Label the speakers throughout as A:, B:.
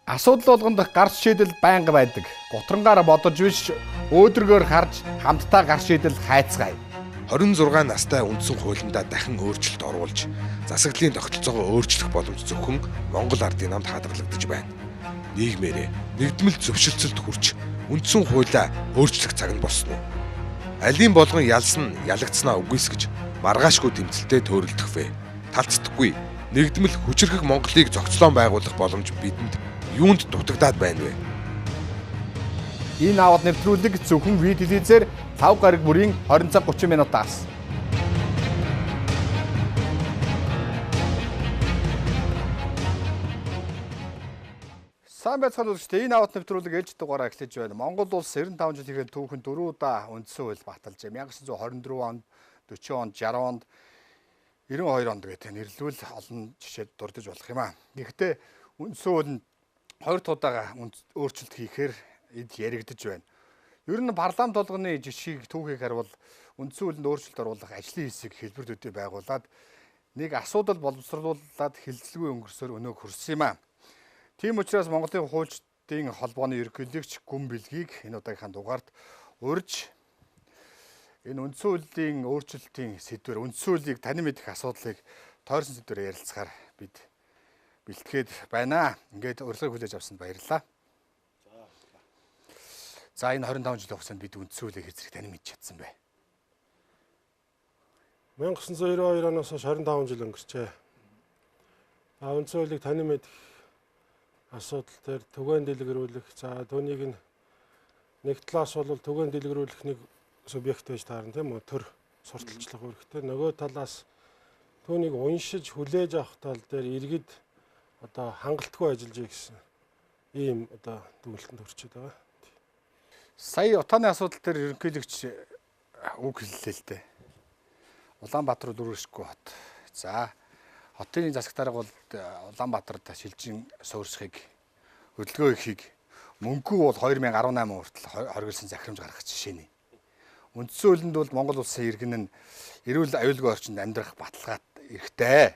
A: Асуудал болгонд гарч шийдэл байнга байдаг. Гутрангаар бодож биш, өөдрөгөөр харж хамтдаа гарч шийдэл хайцгаая.
B: 26 настай үндсэн хуулиндаа дахин өөрчлөлт оруулж, засаглалын тогтолцоогоо өөрчлөх боломж зөвхөн Монгол ардын намд хадгалагдаж байна. Нийгмээрээ нэгдмэл зөвшөлтсөлд хүрч үндсэн хуулиа өөрчлөх цаг нь болсон уу? Алийн болгон ялсан ялагдсанаа үгүйсгэж маргаашгүй тэмцэлтэд төрөлдөх вэ? Талцдаггүй нэгдмэл хүчрхэг Монголыг зохицлон байгуулах боломж бидэнд юунд дутагдаад байна вэ?
A: Энэ аваад нэвтрүүлэг зөвхөн видеозээр 5 гараг бүрийн 20 цаг 30 минутаас. Сайн байцгаана үзэгчдээ, энэ аваад нэвтрүүлэг ээлж дугаараа эхлэж байна. Монгол улс 95 жил ихэд түүхэн 4 удаа үндсэн хууль баталж, 1924 онд, 40 онд, 60 онд, 92 онд гэдэг нэрлүүл олон жишээд дурдж болох юм аа. Гэхдээ үндсэн хууль нь 2 удаага өөрчлөлт хийхээр эд яригдж байна. Ер нь парламент толгоны жишгийг түүхийг харвал үндсэн хуулинд өөрчлөлт оруулах ажлын хэсэг хэлбэр төдий байгуулад нэг асуудал боловсруулад хилцэлгүй өнгөрсөөр өнөө хүрсэн юм аа. Тийм учраас Монголын хуульчдын холбооны ерөнхийлөгч гүн бэлгийг энэ удаагийнхаа дугаард урьж энэ үндсэн хуулийн өөрчлөлтийн сэдвээр үндсэн хуулийг танин мэдэх асуудлыг тойрсон сэдвээр ярилцахаар бид бэлтгээд байна. Ингээд урилгыг хүлээж авсанд баярлалаа. За энэ 25 жилийн хугацаанд бид үндсэн хуулийг хэзээ танин мэдж чадсан бэ?
C: 1992 оноос хойш 25 жил өнгөрчээ. Үндсэн хуулийг танин мэдэх асуудал дээр түгээн дэлгэрүүлэх, за түүнийг нэг талаас бол түгээн дэлгэрүүлэх нэг субъект байж таарна тийм үү? Төр сурталчлах үүрэгтэй. Нөгөө талаас түүнийг уншиж хүлээж авах тал дээр иргэд одоо хангалтгүй ажиллаж гэсэн ийм одоо дүгнэлтэнд хүрчээд байгаа.
A: Сая утааны асуудал дээр ерөнхийлөгч үг хэллээ л дээ. Улаанбаатар дүүргэшгүй хот. За хотын засаг дарга бол Улаанбаатарт шилжин суурьшихыг хөдөлгөөн ихийг мөнгөө бол 2018 хүртэл хоригдсан захирамж гаргах жишээний. Үндсэн хуулинд бол Монгол улсын иргэн нь эрүүл аюулгүй орчинд амьдрах баталгаат эрхтэй.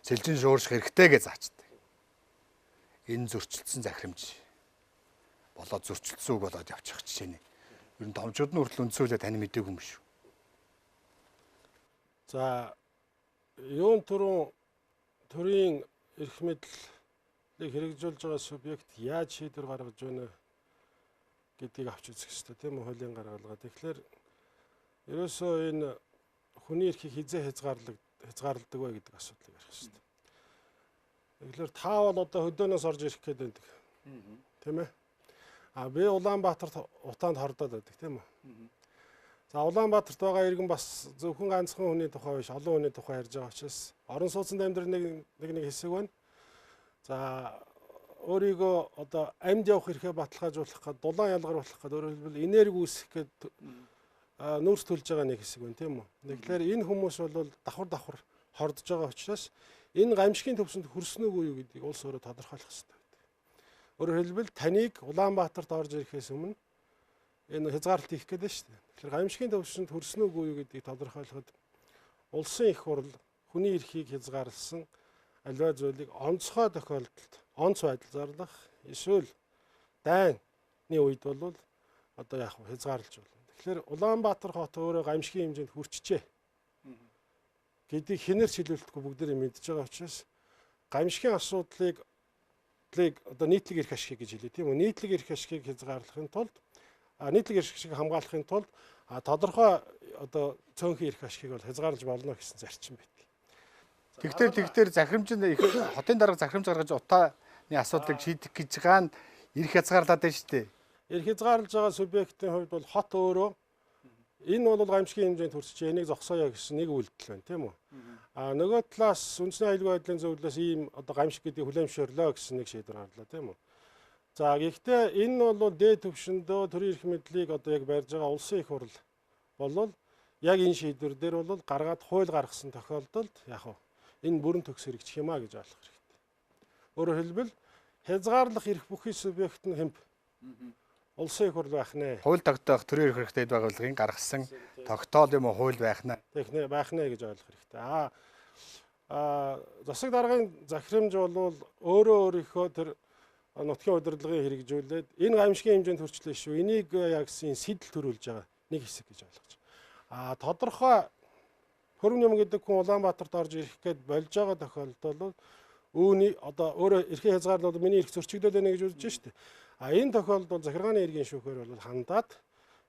A: Сэлжин суурьших эрхтэй гэж заачдаг. Энэ зөрчилдсөн захирамж болоод зөрчилдсөн үг болоод явчих жишээний. Ер нь томчууд нь хүртэл үндсэн хуулиа тань мэдээгүй юм шүү.
C: За юун төрийн эрх мэдлийг хэрэгжүүлж байгаа субъект яаж шийдвэр гаргаж байна гэдгийг авч үзэх хэрэгтэй тийм үү, хуулийн гаргалгаа. Тэгэхээр ерөөсөө энэ хүний эрхийг хизээ хязгаарладаг вэ гэдэг асуудлыг ярих хэрэгтэй. Тэгэхээр та бол одоо хөдөөнөөс орж ирэх гээд байдаг. Тийм ээ. Би Улаанбаатарт утаанд хордоод байдаг тийм үү. За Улаанбаатарт байгаа иргэн бас зөвхөн ганцхан хүний тухай биш, олон хүний тухай ярьж байгаа учраас орон сууцнд амьдрэх нэг хэсэг байна. За өөрийгөө одоо амьд явах эрхээ баталгаажуулах гээд дулаан ялгаруулах гээд өөрөөр хэлбэл энерги үүсгэх гээд нүүрс төлж байгаа нэг хэсэг байна тийм үү. Тэгэхээр энэ хүмүүс бол давхар хордож байгаа учраас энэ гамшигын төвшөнд хүрсэн үгүй юу гэдгийг улс өөрөө тодорхойлох хэрэгтэй байдаг. Өөрөөр хэлбэл таныг Улаанбаатарт орж ирэхээс өмнө энэ хязгаарлалт хийх гэдэг шүү дээ. Тэгэхээр гамшигын төвшөнд хүрсэн үгүй юу гэдгийг тодорхойлоход улсын их хурл хүний эрхийг хязгаарласан аливаа зүйлийг онцгой тохиолдолд онц байдал зарлах эсвэл дайны үед бол одоо яг хязгаарлаж болно. Тэгэхээр Улаанбаатар хот өөрөө гамшигын хэмжээнд хүрчжээ гэдгийг хинээр шилүүлэхгүй бүгдээрээ мэдж байгаа учраас гамшигын асуудлыг одоо нийтлэг эрх ашиг гэж хэлээ тийм үү. Нийтлэг эрх ашигыг хязгаарлахын тулд нийтлэг эрх ашигыг хамгаалахын тулд тодорхой одоо цөөнхийн эрх ашигыг бол хязгаарлаж болно гэсэн зарчим байдаг.
A: Тэгтэр захирамж нь их хотын дарга захирамж гаргаж утааны асуудлыг шийдэх гэж байгаа нь эрх хязгаарлаад байна шүү дээ.
C: Эрх хязгаарлаж байгаа субъектийн хувьд бол хот өөрөө энэ бол гамшигын хэмжээнд хүрчээ, энийг зогсооё гэсэн нэг үйлдэл байна тийм үү. Нөгөө талаас үндэсний аюулгүй байдлын зөвлөлөөс ийм одоо гамшиг гэдгийг хүлээмжшөөрлөө гэсэн нэг шийдвэр гарлаа тийм үү. За гэхдээ энэ бол дээд түвшиндөө төрийн эрх мэдлийг одоо яг барьж байгаа улсын их хурл болвол яг энэ шийдвэр дээр бол гаргаад хууль гаргасан тохиолдолд яг энэ бүрэн төгс хэрэгжих юмаа гэж ойлгох хэрэгтэй. Өөрөөр хэлбэл хязгаарлах эрх бүхий субъект нь хэмп улсын их хурл байх нэ.
A: Хууль тогтоох төрийн эрх хэрэгтэй байгууллагын гаргасан тогтоол юм уу хууль байх нэ.
C: Техник байх нэ гэж ойлгох хэрэгтэй. Засаг даргын захирамж бол өөрөө өөрийнхөө тэр нутгийн удирдлагын хэрэгжүүлээд энэ гамшигын хэмжээнд хүрчлээ шүү. Энийг яг сэтэл төрүүлж байгаа нэг хэсэг гэж ойлгож байна. Тодорхой Хөрөм юм гэдэг хүн Улаанбаатарт орж ирэх гээд болж байгаа тохиолдолд бол үүний одоо өөрөө эрхийн хязгаарлал миний эрх зөрчигдөл байна гэж үзэж штэ. Энэ тохиолдолд бол захиргааны иргэн шүүхээр бол хандаад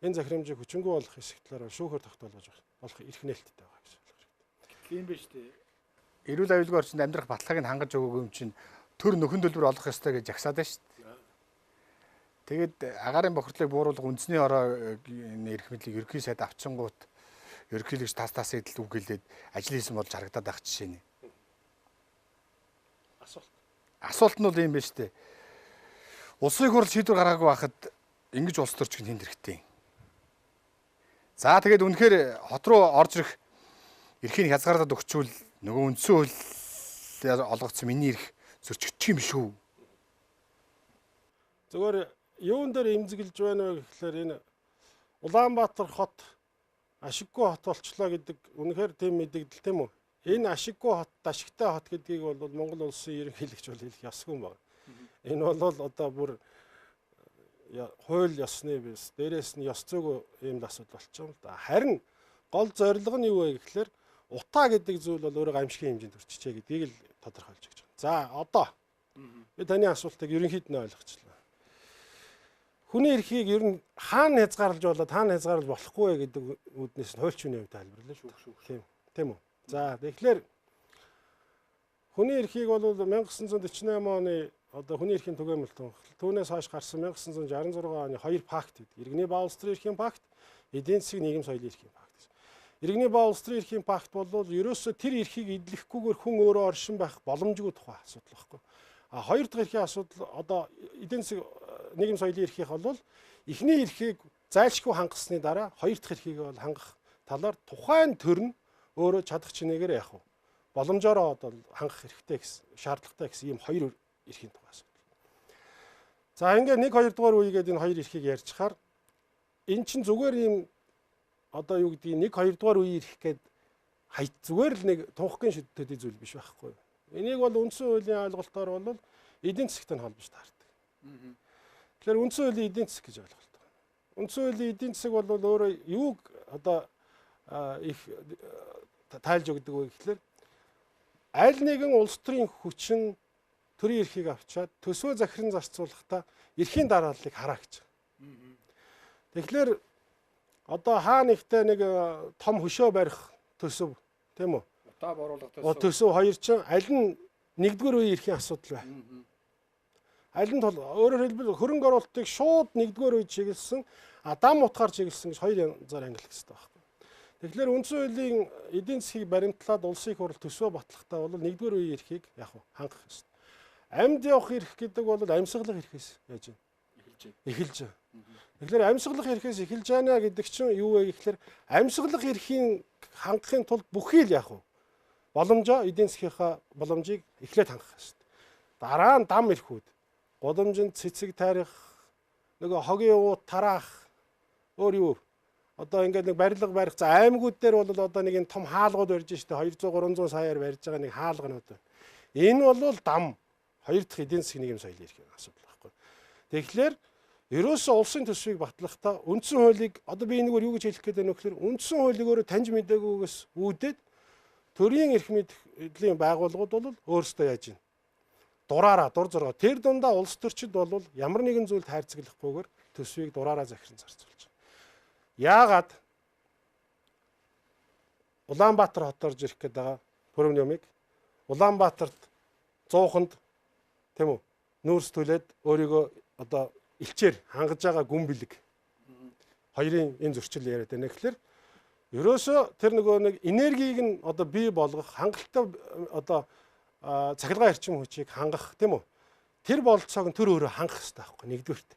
C: энэ захирамжийг хүчингүй болох хэсэг талаар шүүхээр тогтоолж болох эрх нээлттэй байгаа гэж ойлгож байна.
A: Тийм биш үү? Эрүүл аюулгүй орчинд амьдрах баталгааг нь хангаж өгөөгүй юм чинь төр нөхөн төлбөр олох ёстой гэж жагсаад байна шүү дээ. Тэгээд агаарын бохирдлыг бууруулах үндэсний ороо эрх мэдлийг ерөнхий сайд авчингууд ерөнхийлөгч тас эдэлт үгэлээд ажил хийсэн болж харагдаад байх жишээ нь. Асуулт нь бол юм байна шүү дээ. Улсын хурл шийдвэр гаргаагүй байхад ингэж улс төрч гин тэнд хэрэгтэй. За тэгээд үнэхээр хот руу орж ирэх эрхийг хязгаарлаад өгчүүл нөгөө үндсэн хуулиар олгогдсон миний эрх зөрчигдчих юм шүү.
C: Зөвхөн юун дээр имзэглэж байна вэ гэхлээр энэ Улаанбаатар хот ашиггүй хот болчлоо гэдэг үнэхээр тийм мэдэгдэл тийм үү? Энэ ашиггүй хот, ашигтай хот гэдгийг бол Монгол улсын ерөнхийлөгч бол хэлэх ёсгүй юм байна. Энэ бол одоо бүр хууль ёсны бис дээрээс нь ёс зүйн юм асуудал болчихсон л да. Харин гол зорилго нь юу вэ гэхлээр утаа гэдэг зүйл бол өөрөө гамшигын хэмжээнд хүрчихжээ гэдгийг л тодорхойлж өгч байна. За одоо би таны асуултыг ерөнхийд нь ойлгочлаа. Хүний эрхийг ер нь хаана хязгаарлаж болоод хаана хязгаарлаж болохгүй вэ гэдэг үүднээс нь хуульч хүний хувьд тайлбарлаа шүү. Тийм үү. За тэгэхээр хүний эрхийг бол 1948 оны одоо хүний эрхийн түгээмэл түүнээс хойш гарсан 1966 оны 2 пакт гэдэг. Иргэний ба улс төрийн эрхийн пакт, эдийн засгийн нийгэм соёлын эрхийн пакт. Иргэний ба улс төрийн эрхийн пакт бол ерөөсөө тэр эрхийг эдлэхгүйгээр хүн өөрөө оршин байх боломжгүй тухай асуудал байхгүй. Хоёр дахь эрхийн асуудал одоо эдийн засгийн нийгэм соёлын эрхийнх бол эхний эрхийг зайлшгүй хангасны дараа хоёр дахь эрхийг бол хангах талаар тухайн төр нь өөрөө чадах чинээгээр яах вэ? Боломжоор одоо хангах хэрэгтэй гэсэн шаардлагатай гэсэн ийм хоёр эрхийн тухай асуудал. За ингээд 1-2 дугаар үегээд энэ хоёр эрхийг ярьчихаар эн чинь зүгээр ийм одоо юу гэдгийг 1-2 дугаар үеийн эрх гээд зүгээр л нэг тунхагийн төдий зүйл биш байхгүй юу? Энийг бол үндсэн хуулийн ойлголтоор бол эдийн засгтай холбож таардаг. Тэгэхээр үндсэн хуулийн эдийн засаг гэж ойлголт байна. Үндсэн хуулийн эдийн засаг бол өөрөө юуг одоо их тайлж өгдөг вэ гэхлээр аль нэгэн улс төрийн хүчин төрийн эрхийг авчаад төсвөө захиран зарцуулахдаа эрхийн дарааллыг хараа гэж. Тэгэхээр одоо хаа нэгтээ нэг том хөшөө барих төсөв тийм үү?
A: Утаа боруулах
C: төсөв хоёр чинь аль нь нэгдүгээр үеийн эрхийн асуудал вэ? Аль нь өөрөөр хэлбэл хөрөнгө оруулалтыг шууд нэгдүгээр үед чиглэсэн, дам утгаар чиглэсэн гэж хоёр янзаар ангилах хэрэгтэй байхгүй. Тэгэхээр үндсэн хуулийн эдийн засгийг баримтлаад улсын их хурл төсвөө батлахдаа бол нэгдүгээр үеийн эрхийг яг хангах ёстой. Амьд явах эрх гэдэг бол амьсгалах эрхээс яаж вэ? Эхэлж байна. Тэгэхээр амьсгалах эрхээс эхэлж байна гэдэг чинь юу вэ гэхээр амьсгалах эрхийн хангахын тулд бүхий л яг боломжоо эдийн засгийнхаа боломжийг эхлээд хангах ёстой. Дараа нь дам эрхүүд, гудамжинд цэцэг тарих, нөгөө хогийн уу тараах, өөр юу? Одоо ингээд нэг барилга барих за аймагуд дээр бол одоо нэг энэ том хаалгууд барьж штэ 200-300 саяар барьж байгаа нэг хаалганууд байна. Энэ бол дам хоёр дахь эдийн засгийн нийгэм соёлын эрхийн асуудал байхгүй. Тэгэхээр ерөөсөө улсын төсвийг батлахдаа үндсэн хуулийг одоо би энэгээр юу гэж хэлэх гээд байна вэ гэхээр үндсэн хуулийг өөрөө таньж мэдээгүйгээс үүдээд төрийн эрх мэдлийн байгууллагууд бол өөрсдөө яаж ийн дураараа дур зоргоо тэр дундаа улс төрчид бол ямар нэгэн зүйлд хайрцаглахгүйгээр төсвийг дураараа захиран зарцуулж байна. Яагаад Улаанбаатар хот орж ирэх гээд байгаа Хөрөм юмыг Улаанбаатарт 100-нд тийм үү нүүрс төлөөд өөрийгөө одоо илчээр хангаж байгаа гүн бэлэг хоёрын энэ зөрчил яриад байна. Тэгэхээр ерөөсөө тэр нөгөө нэг энергийг нь одоо бий болгох хангалттай одоо цахилгаан эрчим хүчийг хангах тийм үү тэр бололцоог нь тэр өөрөө хангах хэрэгтэй байхгүй нэгдүгээрт.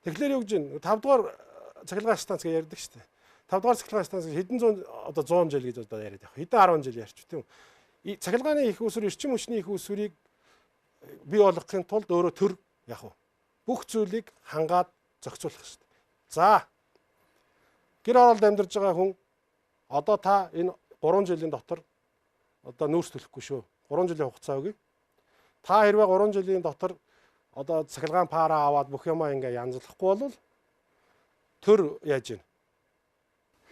C: Тэгэхээр юу гэж вэ? 5 дугаар цахилгаан станц гэж ярьдаг шүү дээ. 5 дугаар цахилгаан станц хэдэн зуун одоо 100 жил гэж одоо яриад байгаа. Хэдэн 10 жил ярьч тийм үү. Цахилгааны их усүр эрчим хүчний их усүрийг бий болгохын тулд өөрөө төр яг бүх зүйлийг хангаад зохицуулах хэрэгтэй. За гэр оролд амьдарч байгаа хүн одоо та энэ 3 жилийн дотор одоо нүүрс төлөхгүй шүү. 3 жилийн хугацаа өгье. Та хэрвээ 3 жилийн дотор одоо цахилгаан пара аваад бүх юмаа ингээ янзлахгүй бол төр яаж ийн?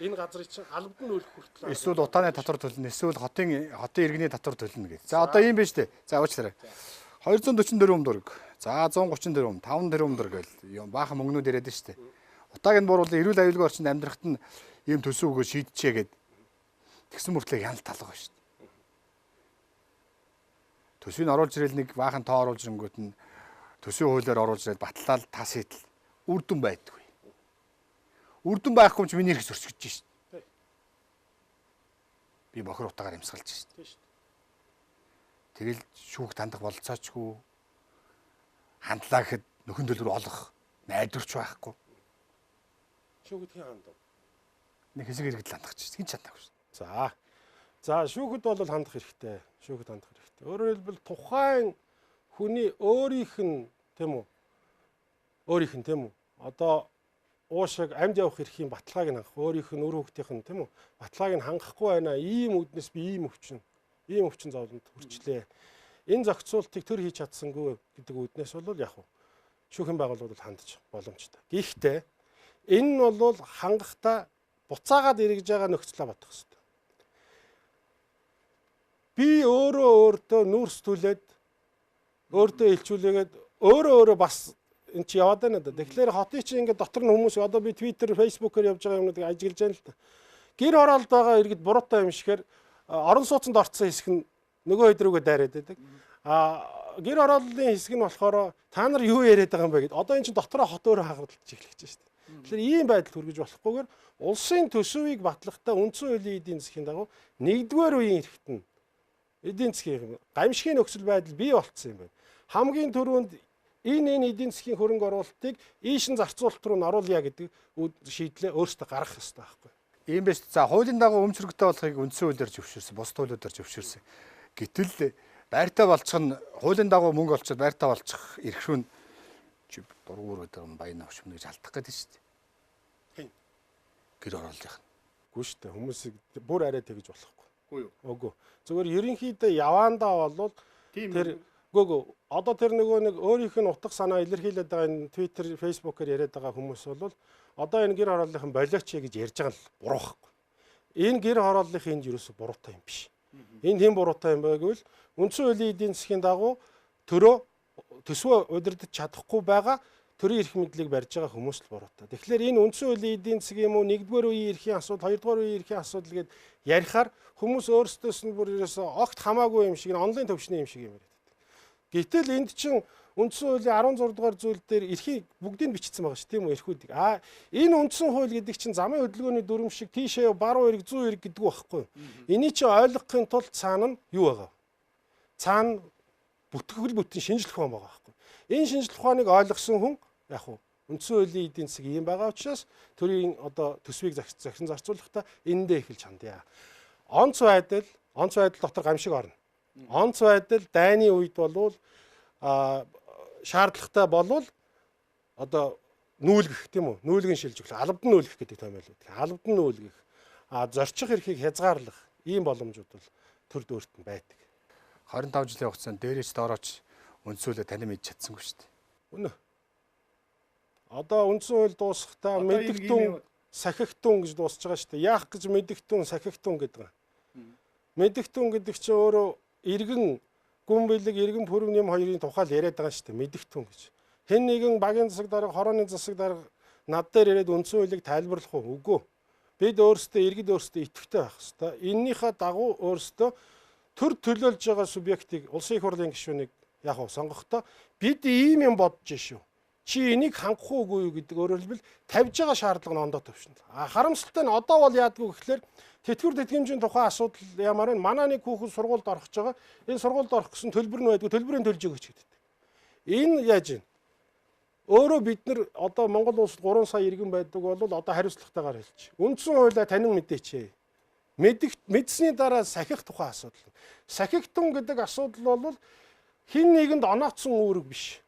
C: Энэ газрыг чинь албад нь үлэх хүртэл
A: Эсвэл утааны татвар төлнө, эсвэл хотын иргэний татвар төлнө гэж. За одоо ийм байна шүү дээ. За уучлаарай. 244 төгрөг. За 134, 5 төгрөг гэл баахан мөнгнүүд яриад шүү дээ. Утааг нь бууруулан эрүүл аюулгүй орчинд амьдрахад нь ийм төсөв өгөө шийдчихээ гэд тэгсэн мөртлөө янал талгаа шүү дээ. Төсвийг оруулж ирэл нэг баахан тоо оруулж ирэнгүүт нь төсвийн хуулиар оруулж ирэл батлал тас хийдэл үрдэн байдгүй. Үрдэн байхгүй ч миний эрх зөрчигдөж шүү дээ. Би бохир утаагаар имсгалж шүү дээ. Тэгэл шүүх тандах болцоочгүй хандлаа гэхэд нөхөн төлбөр олох найдварч байхгүй.
C: шүүхэд хин хандав.
A: Нэг хэсэг иргэдэл хандах чинь хин ч хандаагүй шүү
C: дээ. За шүүхэд бол хандах хэрэгтэй. Шүүхэд хандах хэрэгтэй. Өөрөөр хэлбэл тухайн хүний өөрийнх нь тийм үү? Өөрийнх нь тийм үү? Одоо уушиг амьд явах эрхийн баталгааг нь хангах, өөрийнх нь өр хүүхдийнх нь тийм үү? Баталгааг нь хангахгүй байна. Ийм үднэс би ийм өвчин зовлонд хүрчлээ. Энэ зохицуултыг төр хийж чадсангүй гэдэг үднэс бол яг уу шүүхийн байгууллагууд хандж боломжтой. Гэхдээ энэ нь бол хангахдаа буцаагаад эргэж байгаа нөхцөлөө бодох хэрэгтэй. Би өөртөө нүүрс түлээд өөртөө илчүүлээгээд өөрөө бас энэ чи яваад байна да. Тэгэхээр хотын чи ингээд дотор нь хүмүүс одоо би Twitter, Facebook-оор явж байгаа юмнуудыг ажиглаж байна л да. Гэр оролд байгаа иргэд буруутай юм шигээр орон сууцнд орцсон хэсэг нь нөгөө хэд рүүгээ дайраад байдаг. Гэр орооллын хэсэг нь болохоор та нар юу яриад байгаа юм бэ гэд. Одоо эн чинь дотороо хот өөрөө хагарлаж эхлэж байна шүү дээ. Тэгэхээр ийм байдал хүргэж болохгүйгээр улсын төсвийг батлахдаа үндсэн хуулийн эдийн засгийн дагуу 1-р үеийн эрхт нь эдийн засгийн гамшигын нөхцөл байдал бий болцсон юм байна. Хамгийн түрүүнд энэ эдийн засгийн хөрөнгө оруулалтыг ийшин зарцуулалт руу нь оруулъя гэдэг шийдлээ өөрсдөө гаргах ёстой байхгүй.
A: Ийм биш. За хуулийн дагуу өмч хөргөтэй болохыг үндсэн хуулиар зөвшөөрсөн, бус хуулиудаар зөвшөөрсөн. Гэтэл байртаа болчих нь хуулийн дагуу мөнгө олцоод байртаа болчих эрх шүүн дургуур гэдэг нь баян авч мөн гэж алдах гэдэг шүү дээ.
C: Хин.
A: Гэр ороолынх нь.
C: Үгүй шүү дээ. Хүмүүсийг бүр арай тэгж болохгүй.
A: Үгүй юу.
C: Үгүй. Зүгээр ерөнхийдөө яваандаа бол тэр гүг одоо тэр нөгөө нэг өөрийнх нь утга санаа илэрхийлээд байгаа энэ Twitter, Facebook-оор яриад байгаа хүмүүс бол одоо энэ гэр хорооллынхан болооч гэж ярьж байгаа нь буруу байхгүй. Энэ гэр хорооллынхын энд юусо буруутай юм биш. Энд хэм буруутай юм бэ гэвэл үндсэн хуулийн эдийн засгийн дагуу төсвөө удирдах чадахгүй байгаа төрийн эрх мэдлийг барьж байгаа хүмүүс л буруутай. Тэгэхээр энэ үндсэн хуулийн эдийн засгийн юм уу 1-р үеийн эрхийн асуудал, 2-р үеийн эрхийн асуудал гэдээ ярихаар хүмүүс өөрсдөөс нь бүр ерөөсөө огт хамаагүй юм шиг онлайн төвчний юм шиг юм яриад. Гэтэл энд чинь үндсэн хуулийн 16 дугаар зүйл дээр эрхийг бүгдийг бичсэн байгаа шүү тийм үү эрхүүдийг. Энэ үндсэн хууль гэдэг чинь замын хөдөлгөөний дүрм шиг тийшээ баруун эрг зүүн эрг гэдэг байхгүй. Энийг чи ойлгохын тулд цаана нь юу байгаа? Цаана бүтгэл бүтэн шинжлэх ухаан байгаа байхгүй. Энэ шинжлэх ухааныг ойлгосон хүн яг уу үндсэн хуулийн эдийн засаг юм байгаа учраас төрийн одоо төсвийг захин зарцуулахдаа энэндээ эхэлж хандъя. Онц байдал дотор гамшиг орно. Онц байдал дайны үед болвол шаардлагатай болвол одоо нүүлгэх тийм үү? Нүүлгэн шилжүүлэх, албад нь нүүлгэх гэдэг томьёолууд. Албад нь нүүлгэх, зорчих эрхийг хязгаарлах ийм боломжууд бол төр дөөрт нь байдаг.
A: 25 жилийн хугацаанд дээрээс доорооч үндсэн хуулиа танин мэдж чадсангүй шүү дээ.
C: Үнэ. Одоо үндсэн хууль дуусахдаа мэдэгтэн, сахигтун гэж дуусж байгаа шүү дээ. Яах гэж мэдэгтэн, сахигтун гэдэг юм. Мэдэгтэн гэдэг чинь өөрөө иргэн гүн бэлэг иргэн пүрэв нэм хоёрын тухай л яриад байгаа шүү дээ. Мэдэгтэн гэж. Хэн нэгэн багийн засаг дарга, хорооны засаг дарга над дээр ирээд үндсэн хуулийг тайлбарлах уу? Үгүй. Бид өөрсдөө иргэд өөрсдөө идэвхтэй байх хэрэгтэй. Эннийхээ дагуу өөрсдөө төр төлөөлж байгаа субъектыг улсын их хурлын гишүүнийг яг уу сонгохдоо бид ийм юм бодож шүү. Чи энийг хангах уугүй юу гэдэг өөрөөр хэлбэл тавьж байгаа шаардлага нь ондоо төвшин. Харамсалтай нь одоо бол яадгүй гэхэлэр тэтгэвэр тэтгэмжийн тухай асуудал ямар вэ? Манай нэг хүүхэн сургуульд орох гэж байгаа. Энэ сургуульд орох гэсэн төлбөр нь байдгүй, төлбөрийн төлж өгөөч гэдэг. Энэ яаж вэ? Өөрөө бид нар одоо Монгол улсад 3 сая иргэн байдаг бол одоо хариуцлагатайгаар хэлж. Үндсэн хуулиа танин мэдээч. Мэдсэний дараа сахих тухай асуудал. Сахигтун гэдэг асуудал бол хин нэгэнд онооцсон үүрэг биш.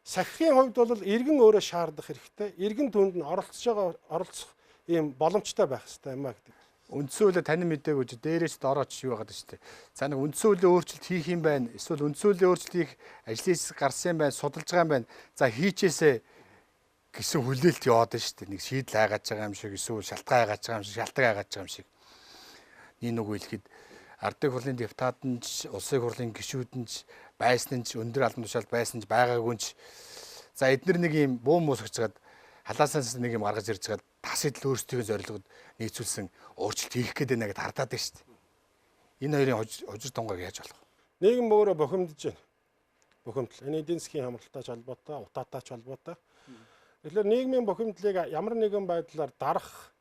C: Сахихын хувьд бол иргэн өөрөө шаардах хэрэгтэй. Иргэн түнд нь оролцох ийм боломжтой байх хэрэгтэй юм а гэдэг.
A: үндсэн хуулиа танин мэдээгүй чи дээрээс доороо чи юу яагаад штэ. За нэг үндсэн хуулийн өөрчлөлт хийх юм байна. Эсвэл үндсэн хуулийн өөрчлөлт хийх ажлын хэсэг гарсан юм байна, судалж байгаа юм байна. За хийчээсээ гэсэн хүлээлт яваад штэ. Нэг шийдэл хайгааж байгаа юм шиг, эсвэл шалтгаан хайгааж байгаа юм шиг, шалтгаан хайгааж байгаа юм шиг. Нэг үг хэлэхэд Ардын хурлын депутат нь ч, улсын хурлын гишүүд нь ч, байсан нь ч, өндөр албан тушаалд байсан ч, байгаагүй ч. За эдгээр нэг юм буу муус гэцгээд халаасаас нэг юм гаргаж ирж байгаа тас идэл өөрсдийн зорилгод нийцүүлсэн өөрчлөлт хийх гээд байна гэдээ хардаад байна шүү дээ. Энэ хоёрын хожир тунгааг яаж болох вэ?
C: Нийгэм өөрөө бохимдож байна. Бохимдол. Энэ эдийн засгийн хамралтай холбоотой, утаатай холбоотой. Тэгэхээр нийгмийн бохимдлыг ямар нэгэн байдлаар дарах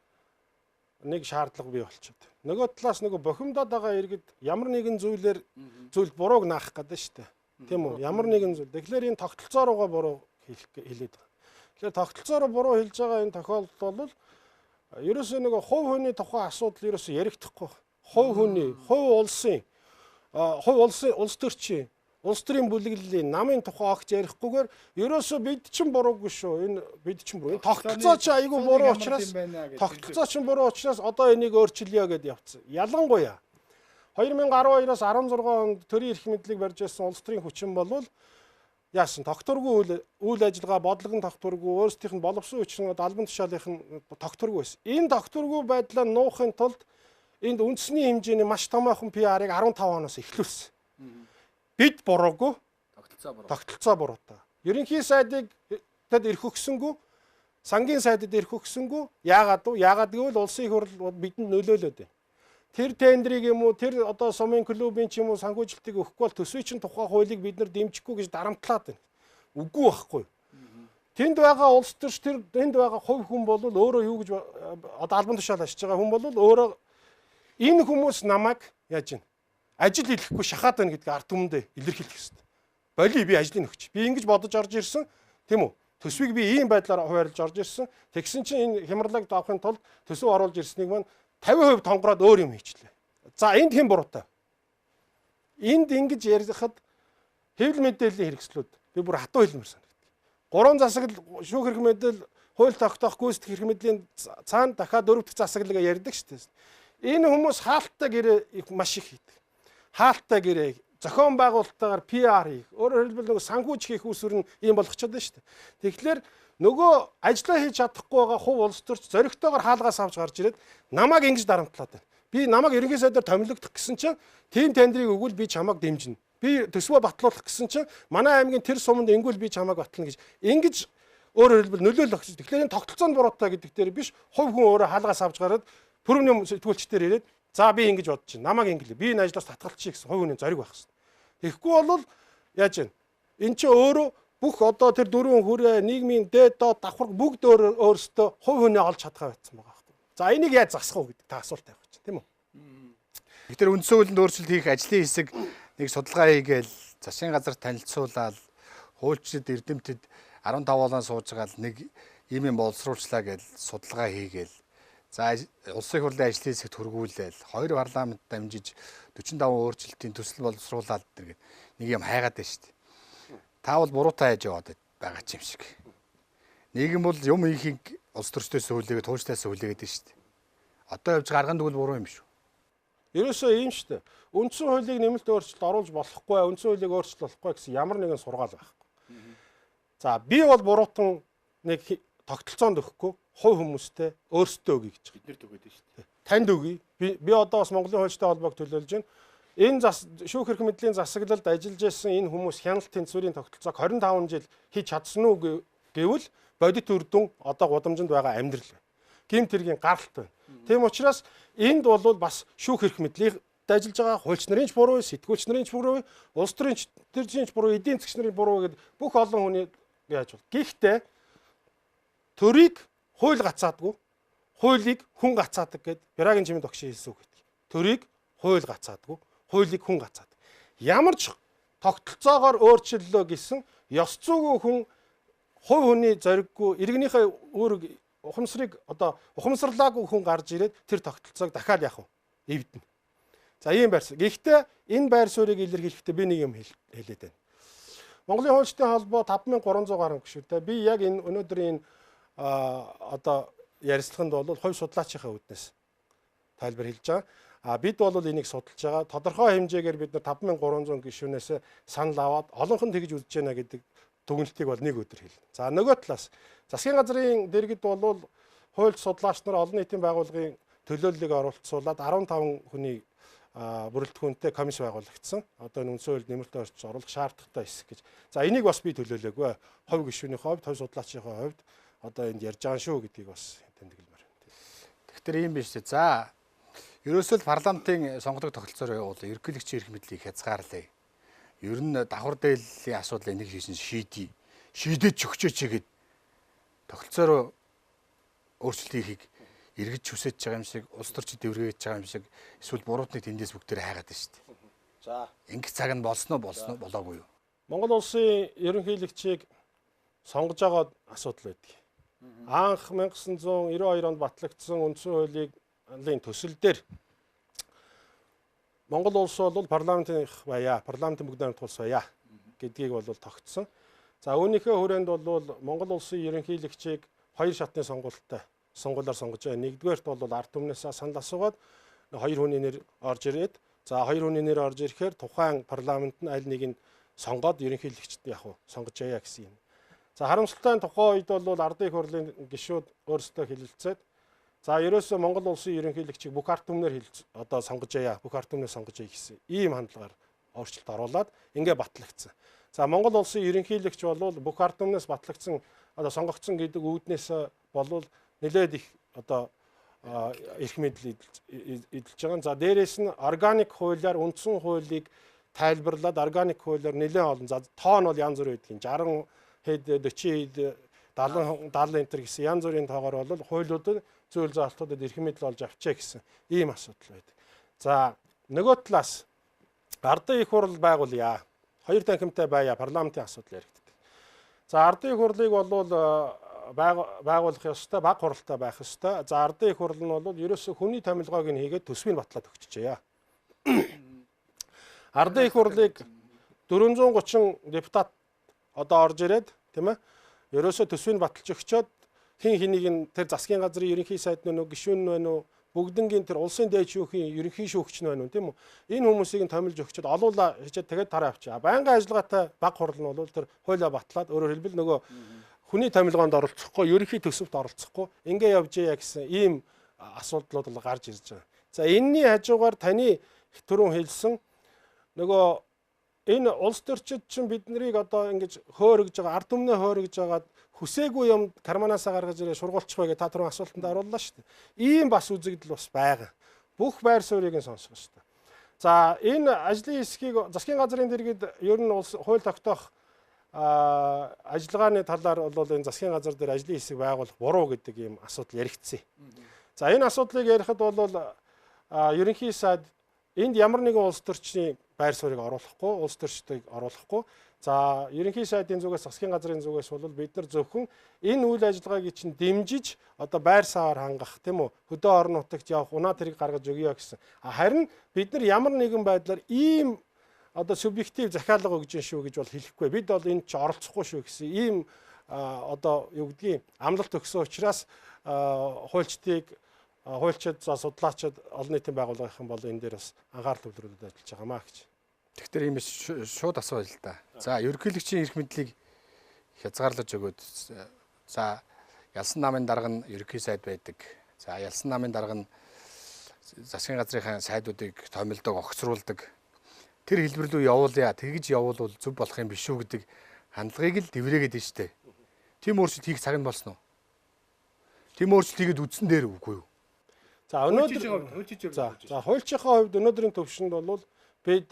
C: нэг шаардлага бий болчиход. Нөгөө талаас нөгөө бохимдоод байгаа иргэд ямар нэгэн зүйлд бурууг наах гэдэг шүү дээ. Тийм үү? Ямар нэгэн зүйл. Тэгэхээр энэ тогтолцоо руугаа буруу хэлээд байгаа. Тэгэхээр тогтолцоороо буруу хэлж байгаа энэ тохиолдол бол ерөөсөө нэг хувь хүний тухай асуудал ерөөсөө ярихдаггүй. Хувь хүний, улс төрчийн, улс төрийн бүлэглэлийн намын тухай огт ярихгүйгээр ерөөсөө бид чинь буруугүй шүү. Энэ бид чинь буруу. Тогтолцоо чи айгүй буруу учраас одоо энийг өөрчилъё гэдээ явцсан. Ялангуяа 2012-оос 16 онд төрийн эрх мэдлийг барьж ирсэн улс төрийн хүчин болвол яасан тогтворгүй үйл ажиллагаа бодлогын тогтворгүй өөрсдийнх нь боловсон хүчин албан тушаалынх нь тогтворгүй байсан. Энэ тогтворгүй байдлаа нуухын тулд энд үндэсний хэмжээний маш томоохон PR-ыг 15 оноос эхлүүлсэн. Бид буруугүй тогтолцоо буруутай. Ерөнхий сайдыг тэд эрх өгсөнгүү, сангийн сайдад эрх өгсөнгүү. Яагаад гэвэл улсын их хурл бидэнд нөлөөлөд байна. Тэр тендрийг юм уу тэр одоо сумын клубын ч юм уу санхүүжилтийг өгөхгүй бол төсвийн чинь тухай хуулийг бид нар дэмжихгүй гэж дарамтлаад байна. Үгүй байхгүй. Тэнд байгаа улс төрч тэнд байгаа хувь хүн бол өөрөө юу гэж одоо албан тушаал ашиж байгаа хүн бол өөрөө энэ хүмүүс намайг яаж ийн ажил хийхгүй шахаад байна гэдгийг ард түмэндээ илэрхийлэх ёстой. Боли би ажлыг өгч. Би ингэж бодож орж ирсэн тийм үү? Төсвийг би ийм байдлаар хуваарлаж орж ирсэн. Тэгсэн чинь энэ хямралыг давахын тулд төсөв оруулж ирснийг маань 50% тонгороод өөр юм хийчлээ. За энд хэн буруутай? Энд ингэж ярихад хэвлэл мэдээллийн хэрэгслүүд би бүр хатуу хэлмээр санагдав. 3 засаглал шүүх хэрэг мэдээлэл хууль тогтоох гүйцэтгэх хэрэг мэдлийн цаана дахиад 4 дахь засаглалыг ярьдаг шүү дээ. Энэ хүмүүс хаалттай гэрээ маш их хийдэг. Хаалттай гэрээ зохион байгуулалттайгаар PR хийх. Өөрөөр хэлбэл нөгөө санхүүж хийх усүр нь ийм болгочиход байна шүү дээ. Тэгэхээр нөгөө ажиллаа хийж чадахгүй байгаа хувь улс төрч зоригтойгоор хаалгаас авч гарч ирээд намайг ингэж дарамтлаад байна. Би намайг ерөнхий сайдаар томилогдох гэсэн чинь тийм тендрийг өгвөл би чамайг дэмжинэ. Би төсвөө батлуулах гэсэн чинь манай аймгийн тэр суманд ингүүл би чамайг батлана гэж ингэж өөрөөр хэлбэл нөлөөлөх гэж. Тэгэхээр энэ тогтолцоонд буруутай гэдэг дээр биш хувь хүн өөрөө хаалгаас авч гараад төрөмний сэтгүүлчдээр ирээд за би ингэж бодож байна. Намайг ингэлээ. Би энэ ажлаас татгалчих гэсэн хувь хүний зориг байх хэрэгтэй. Тэгэхгүй бол яаж вэ? Энд чи өөрөө бүх одоо тэр дөрвөн хүрээ нийгмийн дээд доод давхар бүгд өөрсдөө хувь хүнээ олж чадхаа байсан байгаа байхгүй. За энийг яаж засах вэ гэдэг та асуулт тавих чинь тийм үү?
A: Тэгэхээр үндсэн хуулинд өөрчлөлт хийх ажлын хэсэг нэг судалгаа хийгээл засгийн газар танилцуулаад хуульчид эрдэмтэд 15 болон сууж байгаа л нэг ийм юм боловсруулчлаа гэж судалгаа хийгээл. За улсын хурлын ажлын хэсэгт хөргүүлээл 2 парламент дамжиж 45 өөрчлөлтийн төсөл боловсруулаад гэдэг нэг юм хайгаад байна шүү дээ. Та бол буруутай хайж яваад байгаа ч юм шиг. Нийгэм бол юм ихийг улс төрчдөөс хүлээгээд тууштай хүлээгээд байна шүү дээ. Одоо явж гарган дгэл буруу юм шүү.
C: Ерөөсөө ийм шүү дээ. Үндсэн хуулийг нэмэлт өөрчлөлт оруулж болохгүй, үндсэн хуулийг өөрчлөлт болохгүй гэсэн ямар нэгэн сургаал байхгүй. За би бол буруутан нэг тогтолцоонд өгөхгүй, хувь хүмүүстээ өөрсдөө өгье гэж
A: Биднэрт өгöd байна шүү дээ.
C: Танд өгье. Би одоо бас Монголын хуульчтай холбоог төлөөлж байна. Энэ шүүх хэрэг мэдлийн засаглалд ажиллаж байсан энэ хүмүүс хяналт тэнцвэрийн тогтолцоог 25 жил хийж чадсан уу гэвэл бодит үр дүн одоо гудамжинд байгаа амьдрал байна. Гэмт хэргийн гаралт байна. Тийм учраас энд бол бас шүүх хэрэг мэдлийг ажиллаж байгаа хуульч нарын ч буруу, сэтгүүлч нарын ч буруу, улс төрийн ч буруу, эдийн засгч нарын буруу гэдэг бүх олон хүний яаж бол. Гэхдээ төрийг хууль гацаадгүй, хуулийг хүн гацаадаг гэд Бярагийн чимэд огш хэлсэн үг гэдэг. Төрийг хууль гацаадгүй, хуулийг хүн гацаадаг. Ямар ч тогтолцоогоор өөрчлөлөө гэсэн ёс зүйн хүн хувь хүний зориггүй иргэнийхээ үүрэг ухамсарлаагүй хүн гарч ирээд тэр тогтолцоог дахиад яах вэ? Эвдэнэ. За ийм байр суурь. Гэхдээ энэ байр суурийг илэрхийлэхдээ би нэг юм хэлээд байна. Монголын хуульчдын холбоо 5300 гаруй гишүүнтэй. Би яг энэ өнөөдрийн одоо ярилцлаганд бол хувь судлаачийн үднэс тайлбар хэлж байгаа. Бид бол энийг судалж байгаа. Тодорхой хэмжээгээр бид нар 5300 гишүүнээс санал аваад олонх нь тэгж үзэж байна гэдэг дүгнэлтийг бол нэг өдөр хэлнэ. За нөгөө талаас засгийн газрын дэргэд бол хуульч судлаач нар олон нийтийн байгууллагын төлөөллийг оролцуулаад 15 хүний бүрэлдэхүүнтэй комисс байгуулагдсан. Одоо энэ үндсэн хууль нэмэлт өөрчлөлт оруулах шаардлагатай хэсэг гэж. За энийг бас би төлөөлөөгүй. Хувь гишүүний хувьд, хувь судлаачийн хувьд одоо энд ярьж байгаа шүү гэдгийг бас тэмдэглэмээр байна.
A: Тэгэхээр ийм биш үү. За ерөөсөө парламентын сонгодог тогтолцоор бол ерөнхийлөгчийн эрх мэдлийг хязгаарлая. Ер нь давхар дээлийн асуудлыг нэг хийсэн шийдэж өгчөөч гэгээд тогтолцоор өөрчлөлтийг эргэж хүсэж байгаа юм шиг, улс төрчид дэвргэж байгаа юм шиг, эсвэл буруутныг тэндээс бүгдээр хайгаад байна шүү дээ.
C: За
A: Ингэх цаг нь болсноо болоогүй юу?
C: Монгол улсын ерөнхийлөгчийг сонгож байгаа асуудал байдаг. Анх 1992 онд батлагдсан үндсэн хуулийн төсөл дээр Монгол улс бол парламентын бүгд найрамд тулс баяа гэдгийг бол тогтсон. За үүнийхээ хүрээнд бол Монгол улсын ерөнхийлөгчийг хоёр шатны сонгуулиар сонгож байгаа. Нэгдүгээрт бол ард түмнээс санал асуугаад хоёр хүний нэр орж ирээд хоёр хүний нэр орж ирэхээр тухайн парламент нь аль нэг нь сонгоод ерөнхийлөгчд сонгож яая гэсэн юм. За харамсалтай нь тухайн үед бол ардын их хурлын гишүүд өөрсдөө хэлэлцээд за ерөөсөө Монгол улсын ерөнхийлөгчийг бүх ард түмнэр сонгож яая, бүх ард түмнээ сонгож яая гэсэн ийм хандлагаар өөрчлөлт оруулаад ингээ батлагдсан. За Монгол улсын ерөнхийлөгч бол бүх ард түмнээс батлагдсан сонгогдсон гэдэг үүднээс болвол нэлээд их эрх мэдэл эдэлж байгаа. За дээрээс нь органик хуулиар үндсэн хуулийг тайлбарлаад органик хуулиар нэлээд олон тоо нь бол янз бүр байдгийг 60 хэд 40 хэд 70 энтер гэсэн янз бүрийн тоогоор бол хуулиудад зүйл заалтуудад эрх мэдэл олж авчаа гэсэн ийм асуудал байдаг. За нөгөө талаас ардын их хурл байгуулъя. Хоёр танхимтай байя парламентын асуудал яригддаг. За ардын их хурлыг бол байгуулах ёстой, баг хуралтай байх ёстой. За ардын их хурл нь бол ерөөсөө хүний томилгоог нь хийгээд төсвийг батлаад өгчөөе. Ардын их хурлыг 430 депутат орж ирээд тийм ээ. Ерөөсөө төсвийг баталж өгчөөд хин хэнийг нь тэр засгийн газрын ерөнхий сайд нь гишүүн нь байна уу? Бүгднгийн тэр улсын дээд шүүхийн ерөнхий шүүгч нь байна уу тийм үү? Энэ хүмүүсийг нь томилж өгчөөд олуулаа хийчихэд тэгээд тараа авчаа. Байнгын ажиллагаатай баг хурал нь бол тэр хуулиа батлаад өөрөөр хэлбэл нөгөө хүний томилгоонд оролцохгүй, ерөнхий төсөвт оролцохгүй ингээ явж яа гэсэн ийм асуудлууд бол гарч ирж байгаа. За энэний хажуугаар таны түрүүн хэлсэн нөгөө энэ улс төрчид чинь биднийг ингэж хөөргөж байгаа, ард түмнээ хөөргөж байгаад хүсээгүй юм карманаасаа гаргаж ирээ шургуулчих байгээ та түрүүн асуултанд орууллаа шүү дээ. Ийм бас үзэгдэл бас байгаа. Бүх байр суурийг нь сонсох шүү дээ. За энэ ажлын хэсгийг засгийн газрын дэргэд ер нь хууль тогтоох ажиллагааны талаар бол энэ засгийн газар дээр ажлын хэсэг байгуулах буруу гэдэг ийм асуудал яригдсан. За энэ асуудлыг ярихад бол ерөнхий сайд энд ямар нэгэн улс төрчний байр суурийг оруулахгүй, улс төрчдийг оруулахгүй. За ерөнхий сайдын зүгээс засгийн газрын зүгээс бол бид нар зөвхөн энэ үйл ажиллагааг чинь дэмжиж байр саваар хангах тийм үү? Хөдөө орон нутагт явах, унаа тэрэг гаргаж өгье гэсэн. Харин бид нар ямар нэгэн байдлаар ийм субъектив захиалга өгж шүү гэж бол хэлэхгүй. Бид бол энд ч оролцохгүй шүү гэсэн ийм юу гэдгийг амлалт өгсөн учраас хуульчдыг хуульчид судлаачид олон нийтийн байгууллагын бол энэ дээр бас анхаарал төвлөрүүлээд ажиллаж байгаамаа гэж.
A: Тэгэхээр ийм шууд асууя л да. За ерөнхийлөгчийн эрх мэдлийг хязгаарлаж өгөөд за ялсан намын дарга нь ерөнхий сайд байдаг. За ялсан намын дарга нь засгийн газрын сайдуудыг томилдог, огцруулдаг. Тэр хэлбэр рүү явуулъя. Тэгж явуулвал зөв болох юм биш үү гэдэг хандлагыг л дэврээгээд байна штэ. Тим өөрчлөлт хийх цаг нь болсон уу? Тим өөрчлөлт хийгээд үдсэн дээр үгүй юу?
C: За хуульчийнхаа хувьд өнөөдрийн төвшөнд бол бид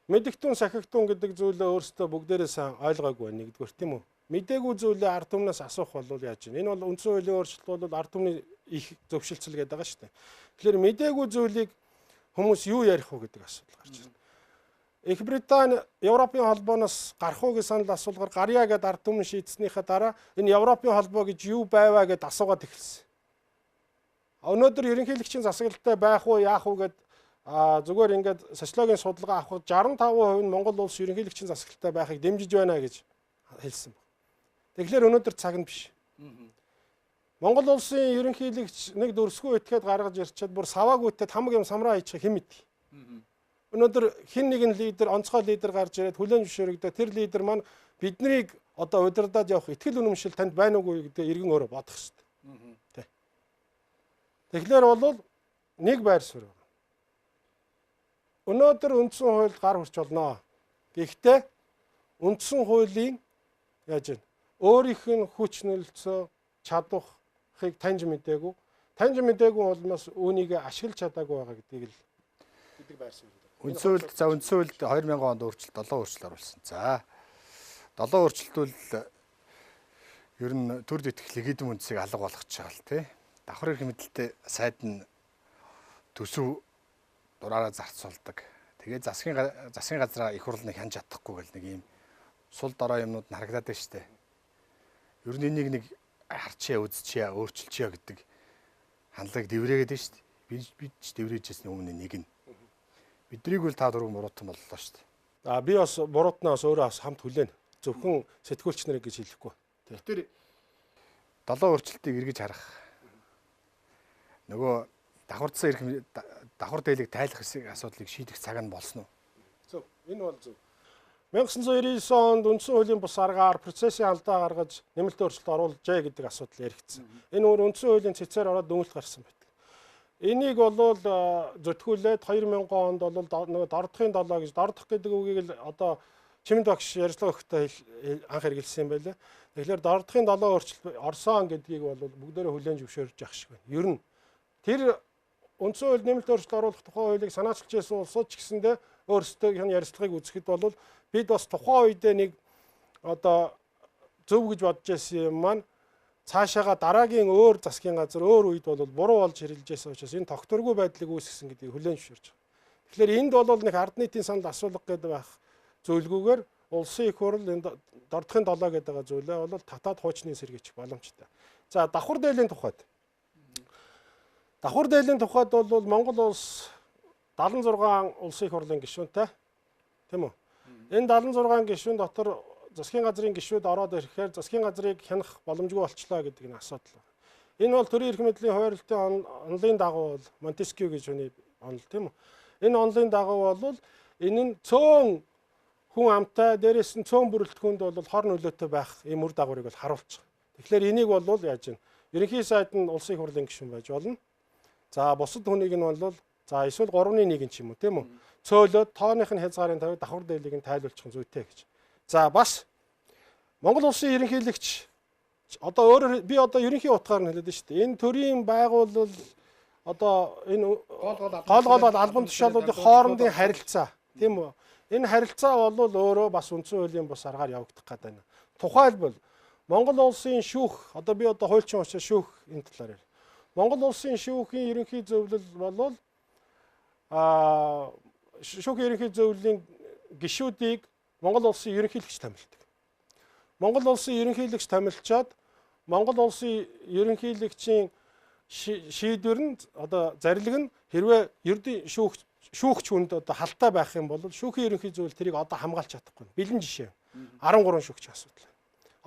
C: мэдэгтэн сахигтун гэдэг зүйлээ өөрсдөө бүгдээрээ сайн ойлгоогүй байна нэгдүгээр тийм үү? Мдээгүй зүйлээ ард түмнээс асуух бол яаж вэ? Энэ бол үндсэн хуулийн өөрчлөлт бол ард түмний их зөвшөлтсөл гэдэг байгаа шүү дээ. Тэгэхээр мдээгүй зүйлийг хүмүүс юу ярих вэ гэдэг асуудал гарч байна. Их Британи Европын холбооноос гарах уу гэж санал асуулгаар гарья гэд ард түмэн шийдснийхаа дараа энэ Европын холбоо гэж юу байваа гэд асуугаад эхэлсэн. Өнөөдөр ерөнхийлөгчийн засаглалтай байх уу яах уу гэд зүгээр ингээд социологийн судалгаа авахд 65% нь Монгол улс ерөнхийлөгчийн засаглалтай байхыг дэмжиж байна гэж хэлсэн. Тэгэхээр өнөөдөр цаг нь биш. Монгол улсын ерөнхийлөгч нэг дөрсгүй этгээд гаргаж ирчихэд бүр саваагүйтэй хамаг юм самраа хийчих хэн мэдээ. Өнөөдөр хин нэгэн лидер, онцгой лидер гарч ирээд хүлээн зөвшөөрөгдөө тэр лидер маань биднийг одоо удирдаад явах итгэл үнэмшил танд байна уугүй гэдэг эргэн өөрөө бодох хэрэгтэй. Тэгэхээр бол нэг байр суурь байна. Өнөөдөр үндсэн хуульд гар хүрч болно. Гэхдээ үндсэн хуулийн яаж вэ? Өөрийнх нь хүч нөлцөө чадвахыг таньж мэдээгүй болмоос үүнийг ашиглаж чадаагүй байгаа гэдгийг л гэдэг байр суурь.
A: Үндсэн хуульд 2000 онд өөрчлөлт 7 өөрчлөлт оруулсан. За 7 өөрчлөлтүүл ер нь төр дэтгэл легитим үндсийг алга болгож байгаа л тий. Давхар эрх мэдэлтэй сайд нь төсөв дураараа зарцуулдаг. Тэгээд засгийн газраа их хурлыг хянж чадахгүй гэл нэг юм сул дорой юмнууд нь харагдаад байна шүү дээ. Ер нь энийг нэг харчаа үзчихье, өөрчилчихье гэдэг хандлагыг дэврээгээд байна шүү дээ. Бид ч дэврээжсэн өмнө нэг нь. Биднийг бол та дөрөв муруутан боллоо шүү дээ.
C: Би бас буруутнаас өөрөө бас хамт хүлээн. Зөвхөн сэтгүүлч нарыг гэж хэлэхгүй.
A: Тэгэхээр 7 өөрчлөлтийг эргэж харах. Нөгөө давхар дээлийг тайлах асуудлыг шийдэх цаг нь болсон уу?
C: Зөв. Энэ бол зөв. 1999 онд үндсэн хуулийн бус аргаар процессын алдаа гаргаж нэмэлт өөрчлөлт оруулжээ гэдэг асуудал яригдсан. Энэ өөр үндсэн хуулийн цэцээр ороод дөнгөлт гарсан байдаг. Энийг бол зөвтгүүлээд 2000 онд бол нөгөө дордохын 7 гэж дордох гэдэг үгийг л одоо Чимэнд багш ярьцлага өгөхдөө анх хэрэгэлсэн юм байлаа. Тэгэхээр дордохын 7 өөрчлөлт орсон гэдгийг бол бүгдээрээ хүлээн зөвшөөрж явах шиг байна. Ер нь тэр үндсэн хууль нэмэлт өөрчлөлт оруулах тухай хуулийг санаачилж байсан улсууд ч гэсэндээ өөрсдөө ярилцлагыг үзэхэд бол бид бас тухайн үедээ нэг одоо зөв гэж бодож байсан юм маань цаашаага дараагийн өөр засгийн газар өөр үед бол буруу болж хэрэлж байсан учраас энэ тогтворгүй байдлыг үүсгэсэн гэдгийг хүлээн зөвшөөрж байгаа. Тэгэхээр энд бол нэг ард нийтийн санал асуулга гэдэг байх зөвлгүүгээр улсын их хурл энэ дордохын 7 гэдэг байгаа зүйлээ бол татаад хуучны сэргийчих боломжтой. За давхар дээлийн тухайд. Давхар дээлийн тухайд бол Монгол улс 76 улсын их хурлын гишүүнтэй тийм үү? Энэ 76 гишүүн дотор засгийн газрын гишүүд ороод ирэхээр засгийн газрыг хянах боломжгүй болчлоо гэдэг нь асуудал байна. Энэ бол төрийн эрх мэдлийн хуваарлтын онлын дагуу бол Монтескью гэж хүний онол тийм үү? Энэ онлын дагуу бол энэ нь цөөн хүн амтай дээрээс нь цөөн бүрэлдэхүүнд бол хор нөлөөтэй байх ийм үр дагаврыг бол харуулж байгаа. Тэгэхээр энийг бол яаж вэ? Ерөнхий сайд нь улсын их хурлын гишүүн байж болно. За бусад хүнийг нь бол за эсвэл 3-1 ч юм уу тийм үү? Цөөлөд тооных нь хязгаарын тавьж давхар дээлийг нь тайлбарлах зүйтэй гэж. За бас Монгол улсын ерөнхийлөгч одоо өөрөөр би одоо ерөнхий утгаар нь хэлээд шүү дээ. Энэ төрийн байгууллал одоо энэ гол албан тушаалуудын хоорондын харилцаа тийм үү? Энэ харилцаа бол өөрөө бас үндсэн хуулийн бус аргаар явагдах гэдэг байна. Тухайлбал Монгол улсын шүүх одоо би одоо хуульчин учраас шүүх энэ талаар ярив. Монгол улсын шүүхийн ерөнхий зөвлөл бол шүүхийн ерөнхий зөвлөлийн гишүүдийг Монгол улсын ерөнхийлөгч томилдог. Монгол улсын ерөнхийлөгч томилчаад Монгол улсын ерөнхийлөгчийн шийдвэр нь одоо зарлиг нь хэрвээ ердийн шүүгч хүнд одоо халтай байх юм бол шүүхийн ерөнхий зөвлөл тэрийг одоо хамгаалж чадахгүй. Бэлэн жишээ. 13 шүүгч асуудал.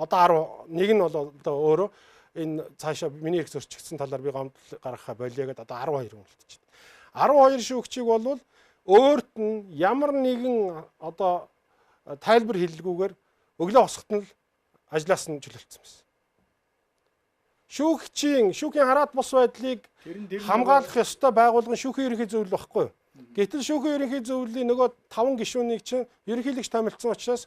C: Одоо 11 нь бол одоо өөрөө энэ цаашаа миний их зөрчигдсөн талаар би гомдол гаргахаа болиё гэдээ одоо 12 хүн үлдчихэв. 12 шүүгчийг бол өөрт нь ямар нэгэн одоо тайлбар хэлэлгүйгээр өглөө босоход нь л ажлаас нь чөлөөлсөн байсан. Шүүхийн хараат бус байдлыг хамгаалах ёстой байгууллага нь шүүхийн ерөнхий зөвлөл байхгүй юу? Гэтэл шүүхийн ерөнхий зөвлөлийн нөгөө 5 гишүүнийг чинь ерөнхийлөгч томилсон учраас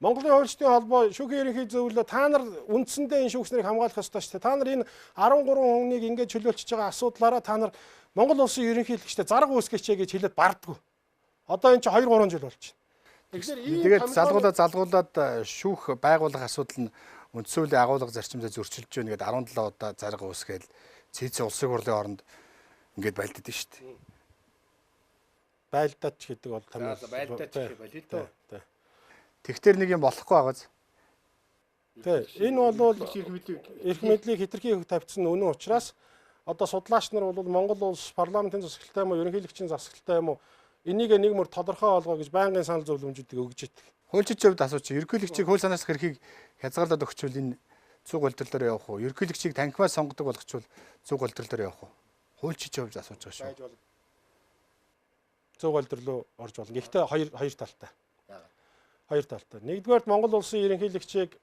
C: Монголын хуульчдын холбоо шүүхийн ерөнхий зөвлөлөө та нар үндсэндээ энэ шүүгчнэрийг хамгаалах ёстой шүү дээ. Та нар энэ 13 хүнийг ингэж чөлөөлчихөж байгаа асуудлаараа та нар Монгол улсын ерөнхийлөгчтэй зарга үүсгэч гэж хэлээд бардггүй. Одоо энэ чинь 2-3 жил болж байна.
A: Тэгээд залгуулад шүүх байгуулах асуудал нь үндсэн хуулийн агуулга зарчимдаа зөрчилж байна гэдэг 17 удаа зарга үүсгээл цэцэн улсын хурлын оронд ингээд байлдаад байна шүү дээ.
C: Байлдаач гэдэг бол
A: байлдаач гэх болиё тоо. Тэгтэр нэг юм болохгүй байгааз.
C: Тэ энэ бол эрх мэдлийг хэтэрхий тавьчихсан үнэн учраас одоо судлаач нар бол Монгол улс парламентын засаглалтай юм уу ерөнхийлөгчийн засаглалтай юм уу энийг нэг мөр тодорхой олгоо гэж байнгын санал зөвлөмжүүдийг өгж идэг.
A: Хуульчид хувьд асууч ерөнхийлөгчийг хууль санаасах эрхийг хязгаарлаад өгчвөл энэ Зүг улирлаар явах уу? Ерөнхийлөгчийг танхимаас сонгодог болгочвол зүг улирлаар явах уу? Хуульчид хувьд асууж байгаа шүү.
C: Байж болно. Зүг улирлуу орж болно. Гэхдээ хоёр талтай. Хоёр талтай. Нэгдүгээр Монгол улсын ерөнхийлөгчийг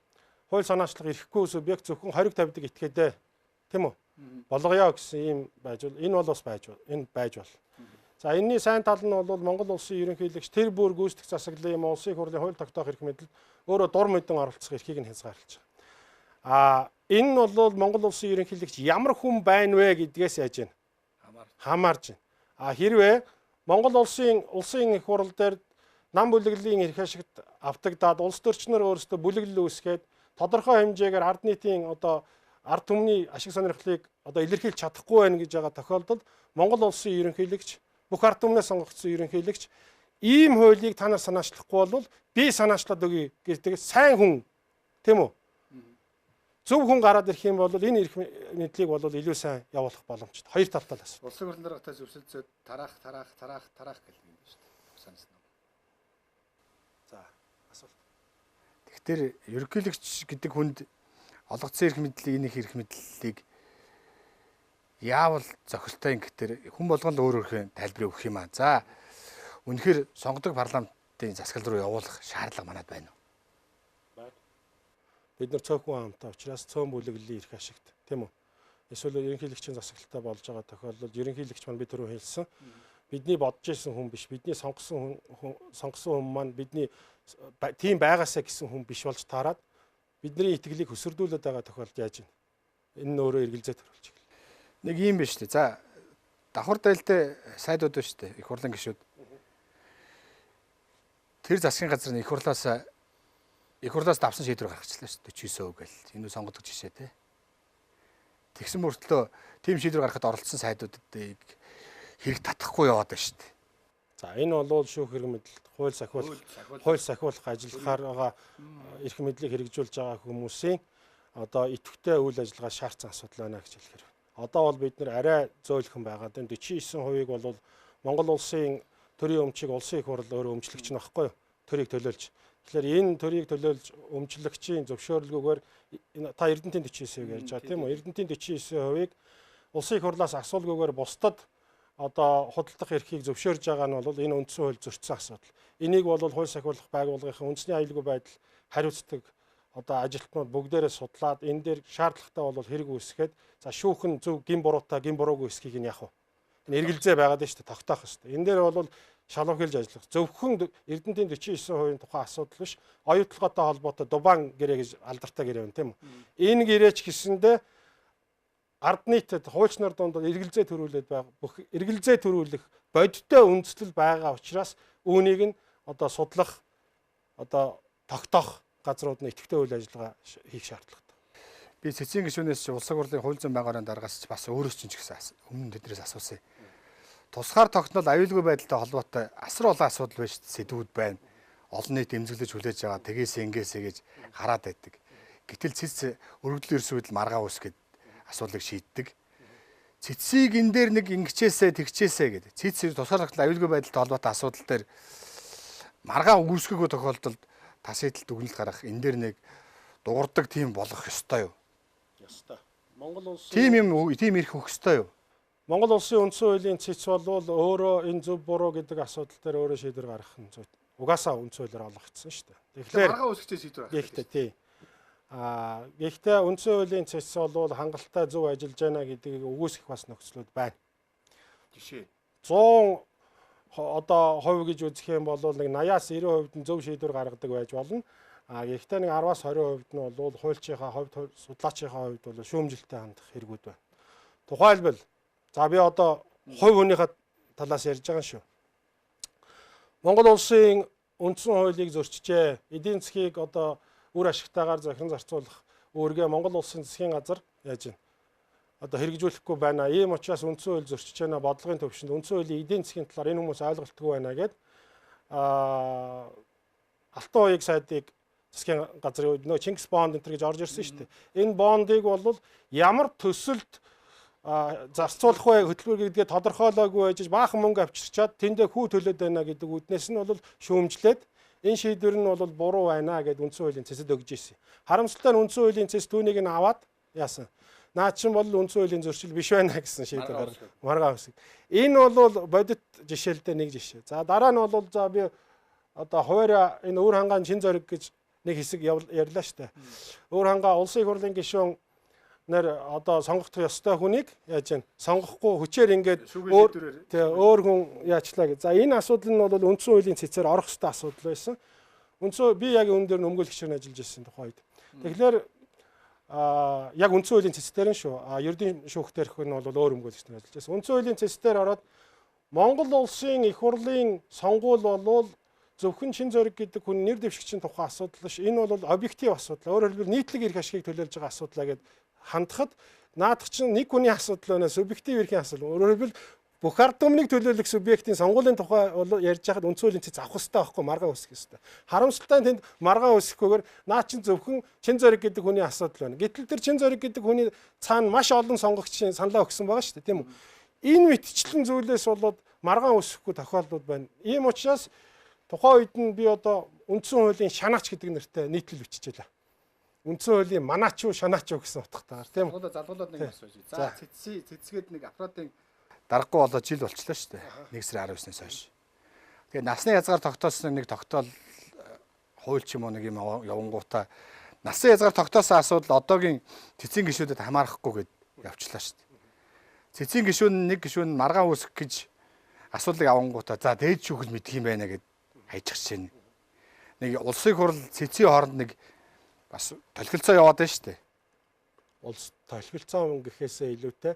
C: хууль санаачлах эрхгүй субъект зөвхөн хориг тавьдаг этгээдээ тийм үү? Болгоё гэсэн ийм байж бол энэ бол бас байж бол. За энэний сайн тал нь бол Монгол улсын ерөнхийлөгч тэр бүр гүйцэтгэх засаглалын улсын их хурлын хууль тогтоох эрх мэдэл өөрөө дур мэдэн оролцох эрхийг нь хязгаарлаж байгаа. Энэ нь бол Монгол улсын ерөнхийлөгч ямар хүн байна вэ гэдгээс яаж байна? Хамаарж байна. Хэрвээ Монгол улсын их хурл дээр нам бүлэглэлийн эрх ашигт автагдаад улс төрчнөр өөрсдөө бүлэглэл үүсгээд тодорхой хэмжээгээр ард нийтийн ард түмний ашиг сонирхлыг илэрхийлж чадахгүй байна гэж байгаа тохиолдолд Монгол улсын ерөнхийлөгч бүх ард түмнээс сонгогдсон ерөнхийлөгч ийм хуулийг та нар санаачлахгүй бол би санаачлаад өгье гэдэг сайн хүн тийм үү? Зөв хүн гараад ирэх юм бол энэ эрх мэдлийг бол илүү сайн явуулах боломжтой. Хоёр талтай л асуу.
A: Улсын хурлын дараатай зөвшөлдсөд тарах гэдэг юм байна шүү дээ. Санаснаа.
C: За асуулт.
A: Тэгэхээр ерөнхийлөгч гэдэг хүнд олгоцсон эрх мэдлийг энэ эрх мэдлийг яавал зохистой юм гэхээр хүн болгон л өөрөөрхөн тайлбарыг өгөх юм аа. За үнэхээр сонгодог парламентын засаглал руу явуулах шаардлага манад байна уу?
C: Бид нар цөөхөн хамтаа учраас цөөн бүлэглэлийн эрх ашигт тийм үү? Эсвэл ерөнхийлөгчийн засаглалтай болж байгаа тохиолдолд ерөнхийлөгч маань бид түрүү хэлсэн бидний бодож ирсэн хүн биш, бидний сонгосон хүн маань бидний тийм байгаасаа гэсэн хүн биш болж таарад бидний итгэлийг хөсөрдүүлээд байгаа тохиолдолд яаж байна? Энэ нь өөрөө эргэлзээ төрүүлж эхэлнэ.
A: Нэг юм биш үү? За давхар дайлтай сайдууд байна шүү дээ. Их хурлын гишүүд. Тэр засгийн газрын их хурлаас давсан шийдвэр гаргачлаа шүү дээ. 49% гэл. Энэ сонгодог жишээ те. Тэгсэн мөртлөө тийм шийдвэр гаргахад оролцсон сайдуудыг хэрэг татахгүй яваад байна шүү дээ.
C: За энэ бол шүүх хэрэг мэдэлд хууль сахиулах ажиллахаар байгаа эрх мэдлийг хэрэгжүүлж байгаа хүмүүсийн идэвхтэй үйл ажиллагаа шаардсан асуудал байна гэж хэлэхээр. Одоо бол бид нэр арай зөөлхөн байгаад энэ 49%-ийг бол Монгол улсын төрийн өмчийг улсын их хурл өөрөө өмчлөгч нь багхгүй юу? Төрийг төлөөлж. Тэгэхээр энэ төрийг төлөөлж өмчлөгчийн зөвшөөрлгүйгээр та Эрдэнэтийн 49%-ийг ярьж байгаа тийм үү? Эрдэнэтийн 49%-ийг улсын их хурлаас асуулгүйгээр бусдад худалдах эрхийг зөвшөөрж байгаа нь бол энэ үндсэн хууль зөрчсөн асуудал. Энийг бол хууль сахиулах байгууллагын үндэсний аюулгүй байдал хариуцдаг ажилтнууд бүгдээрээ судлаад энэ дээр шаардлагатай бол хэрэг үүсгээд за шүүхэн зөв гин буруутай гин буруугүй эсхийг нь яах вэ? Энэ эргэлзээ байгаад байна шүү дээ, тогтоох хэрэгтэй. Энэ дээр бол шалгуур хэлж ажиллах. Зөвхөн Эрдэнэтийн 49% тухайн асуудал биш, оюутлоготой холбоотой Дубан гэрээ гэж алдартай гэрээ байна тийм үү? Энэ гэрээч гэсэндээ ард нийтэд хуульчнаар дунд эргэлзээ төрүүлээд байгаа. Бүх эргэлзээ төрүүлэх бодиттой үндслэл байгаа учраас үүнийг нь судлах тогтоох газрууд нь идэвхтэй үйл ажиллагаа хийх шаардлагатай.
A: Би цэцгийн гишүүнээс ч улсын хурлын хууль зүйн байгууллагын дараагаас ч бас өөрөөс ч гэсэн өмнө тэднээс асуусан. Тусгаар тогтнол аюулгүй байдалтай холбоотой асар олон асуудал байж сэдвүүд байна. Олон нийт эмзэглэж хүлээж байгаа тгээс ингэсэ гэж хараад байдаг. Гэтэл цэц өргөдөл ерсүүд маргаа үсгээд асуудлыг шийддэг. Цэцийг энэ дээр нэг ингэчээсээ тэгчээсээ гэдэг. Цэц тусгаар тогтнол аюулгүй байдалтай холбоотой асуудал дээр маргаа үүсгэхгүй тохиолдолд тасэдэл дүгнэлт гаргах энэ дээр нэг дуурдаг тийм болох ёстой юу?
C: Ёстой. Монгол улсын
A: тийм эрх өгөх ёстой юу?
C: Монгол улсын үндсэн хуулийн цэц бол өөрөө энэ зөв буруу гэдэг асуудал дээр өөрөө шийдвэр гаргах нь зөв. Угаасаа үндсэн хуулиар олгогдсон шүү дээ. Тэгэхээр
A: маргаа үүсгэж шийдвэр гаргах.
C: Гэхдээ тийм. Гэхдээ үндсэн хуулийн цэц бол хангалттай зөв ажиллаж байна гэдгийг үгүйсгэх бас нөхцлүүд байна.
A: Жишээ
C: 100 хувь гэж үзэх юм бол нэг 80-аас 90% нь зөв шийдвэр гаргадаг байж болно. Гэхдээ нэг 10-аас 20% нь бол хуульчийнхаа хувьд, судлаачийнхаа хувьд бол шүүмжилттэй хандах хэрэгүүд байна. Тухайлбал за би хувь хүнийхээ талаас ярьж байгаа шүү. Монгол улсын үндсэн хуулийг зөрчижээ. Эдийн засгийг үр ашигтайгаар захиран зарцуулах үүргээ Монгол улсын засгийн газар яаж байна? Хэрэгжүүлэхгүй байна. Ийм учраас үндсэн хууль зөрчиж байна. Бодлогын төвшөнд үндсэн хуулийн эдийн засгийн талаар энэ хүмүүс ойлголтгүй байна гэд Алтан уяг сайдыг засгийн газрын үед Чингис бонд энэ гэж орж ирсэн шүү дээ. Энэ бондыг бол ямар төсөлд зарцуулах вэ хөтөлбөр гэдгээ тодорхойлоогүй байж баахан мөнгө авчирчаад тэндээ хүү төлөөд байна гэдэг үднээс нь бол шүүмжлээд Энэ шийдвэр нь бол буруу байна гэдээ үндсэн хуулийн цэцэд өгж ирсэн. Харамсалтай нь үндсэн хуулийн цэц түүнийг нь аваад яасан. Наа чин бол үндсэн хуулийн зөрчил биш байна гэсэн шийдвэр гаргав. Маргаа үсэг. Энэ бол бодит жишээлдээ нэг жишээ. За дараа нь бол за би одоо хуваарь энэ өвөр хангаан чин зориг гэж нэг хэсэг ярьлаа шүү дээ. Өвөр хангаа улсын их хурлын гишүүн нар одоо сонгох ёстой хүнийг яаж вэ? Сонгохгүй хүчээр ингээд өөр хүн яачлаа гэж. За энэ асуудал нь бол үндсэн хуулийн цэцээр орох ёстой асуудал байсан. Би яг энэ дээр нөмгөл гишүүн ажиллаж ирсэн тухайд. Тэгэхээр яг үндсэн хуулийн цэцээр нь шүү. Ердийн шүүхтэрх нь бол өөр өмгөөлөгч нар ажиллаж байсан. Үндсэн хуулийн цэцээр ороод Монгол улсын их хурлын сонгуул болвол зөвхөн чин зориг гэдэг хүн нэр дэвшигчийн тухай асуудал ш. Энэ бол объектив асуудал. Өөрөөр хэлбэл нийтлэг эрх ашигыг төлөөлж байгаа асуудлаа гэд хандхад наадах чинь нэг хүний асуудал байна, субъектив эрхийн асуудал. Өөрөөр хэлбэл бүх ард түмнийг төлөөлөх субъектийн сонгуулийн тухай бол ярьж байхад үндсэн хуулийн цэц авах хэрэгтэй байхгүй маргаа үсэх хэрэгтэй. Харамсалтай нь тэнд маргаа үсэхгүйгээр наа чин зөвхөн чин зориг гэдэг хүний асуудал байна. Гэтэл тэр чин зориг гэдэг хүний цаана маш олон сонгогчийн саналаа өгсөн байгаа шүү дээ, тийм үү? Энэ мэтчлэн зүйлээс болоод маргаа үсэхгүй тохиолдол байна. Ийм учраас тухайн үед нь би одоо үндсэн хуулийн шанаач гэдэг нэртэй нийтлэл биччихлээ. Үндсэн хуулийн манаач уу шанаач уу гэсэн утгатай, тийм үү?
A: Залгуулад нэг асууж. За цэцгээд нэг аппаратын даргагүй болоод жил болчлаа шүү дээ. 1 сарын 19-ноос хойш. Тэгээ насны хязгаар тогтоосон нэг тогтоол хууль ч юм уу нэг юм явангуудаа насны хязгаар тогтоосон асуудал одоогийн цэцгийн гишүүдэд хамаарахгүй гэд явчлаа шүү дээ. Цэцгийн гишүүн нэг гишүүн маргаан үүсгэх гэж асуудлыг авангуудаа за дээд шүүхэл мэдх юм байна гэд хайчих чинь. Нэг улсын хурал цэцгийн хооронд нэг бас толгилцоо яваад байна шүү дээ.
C: Улс толгилцоо гэхээсээ илүүтэй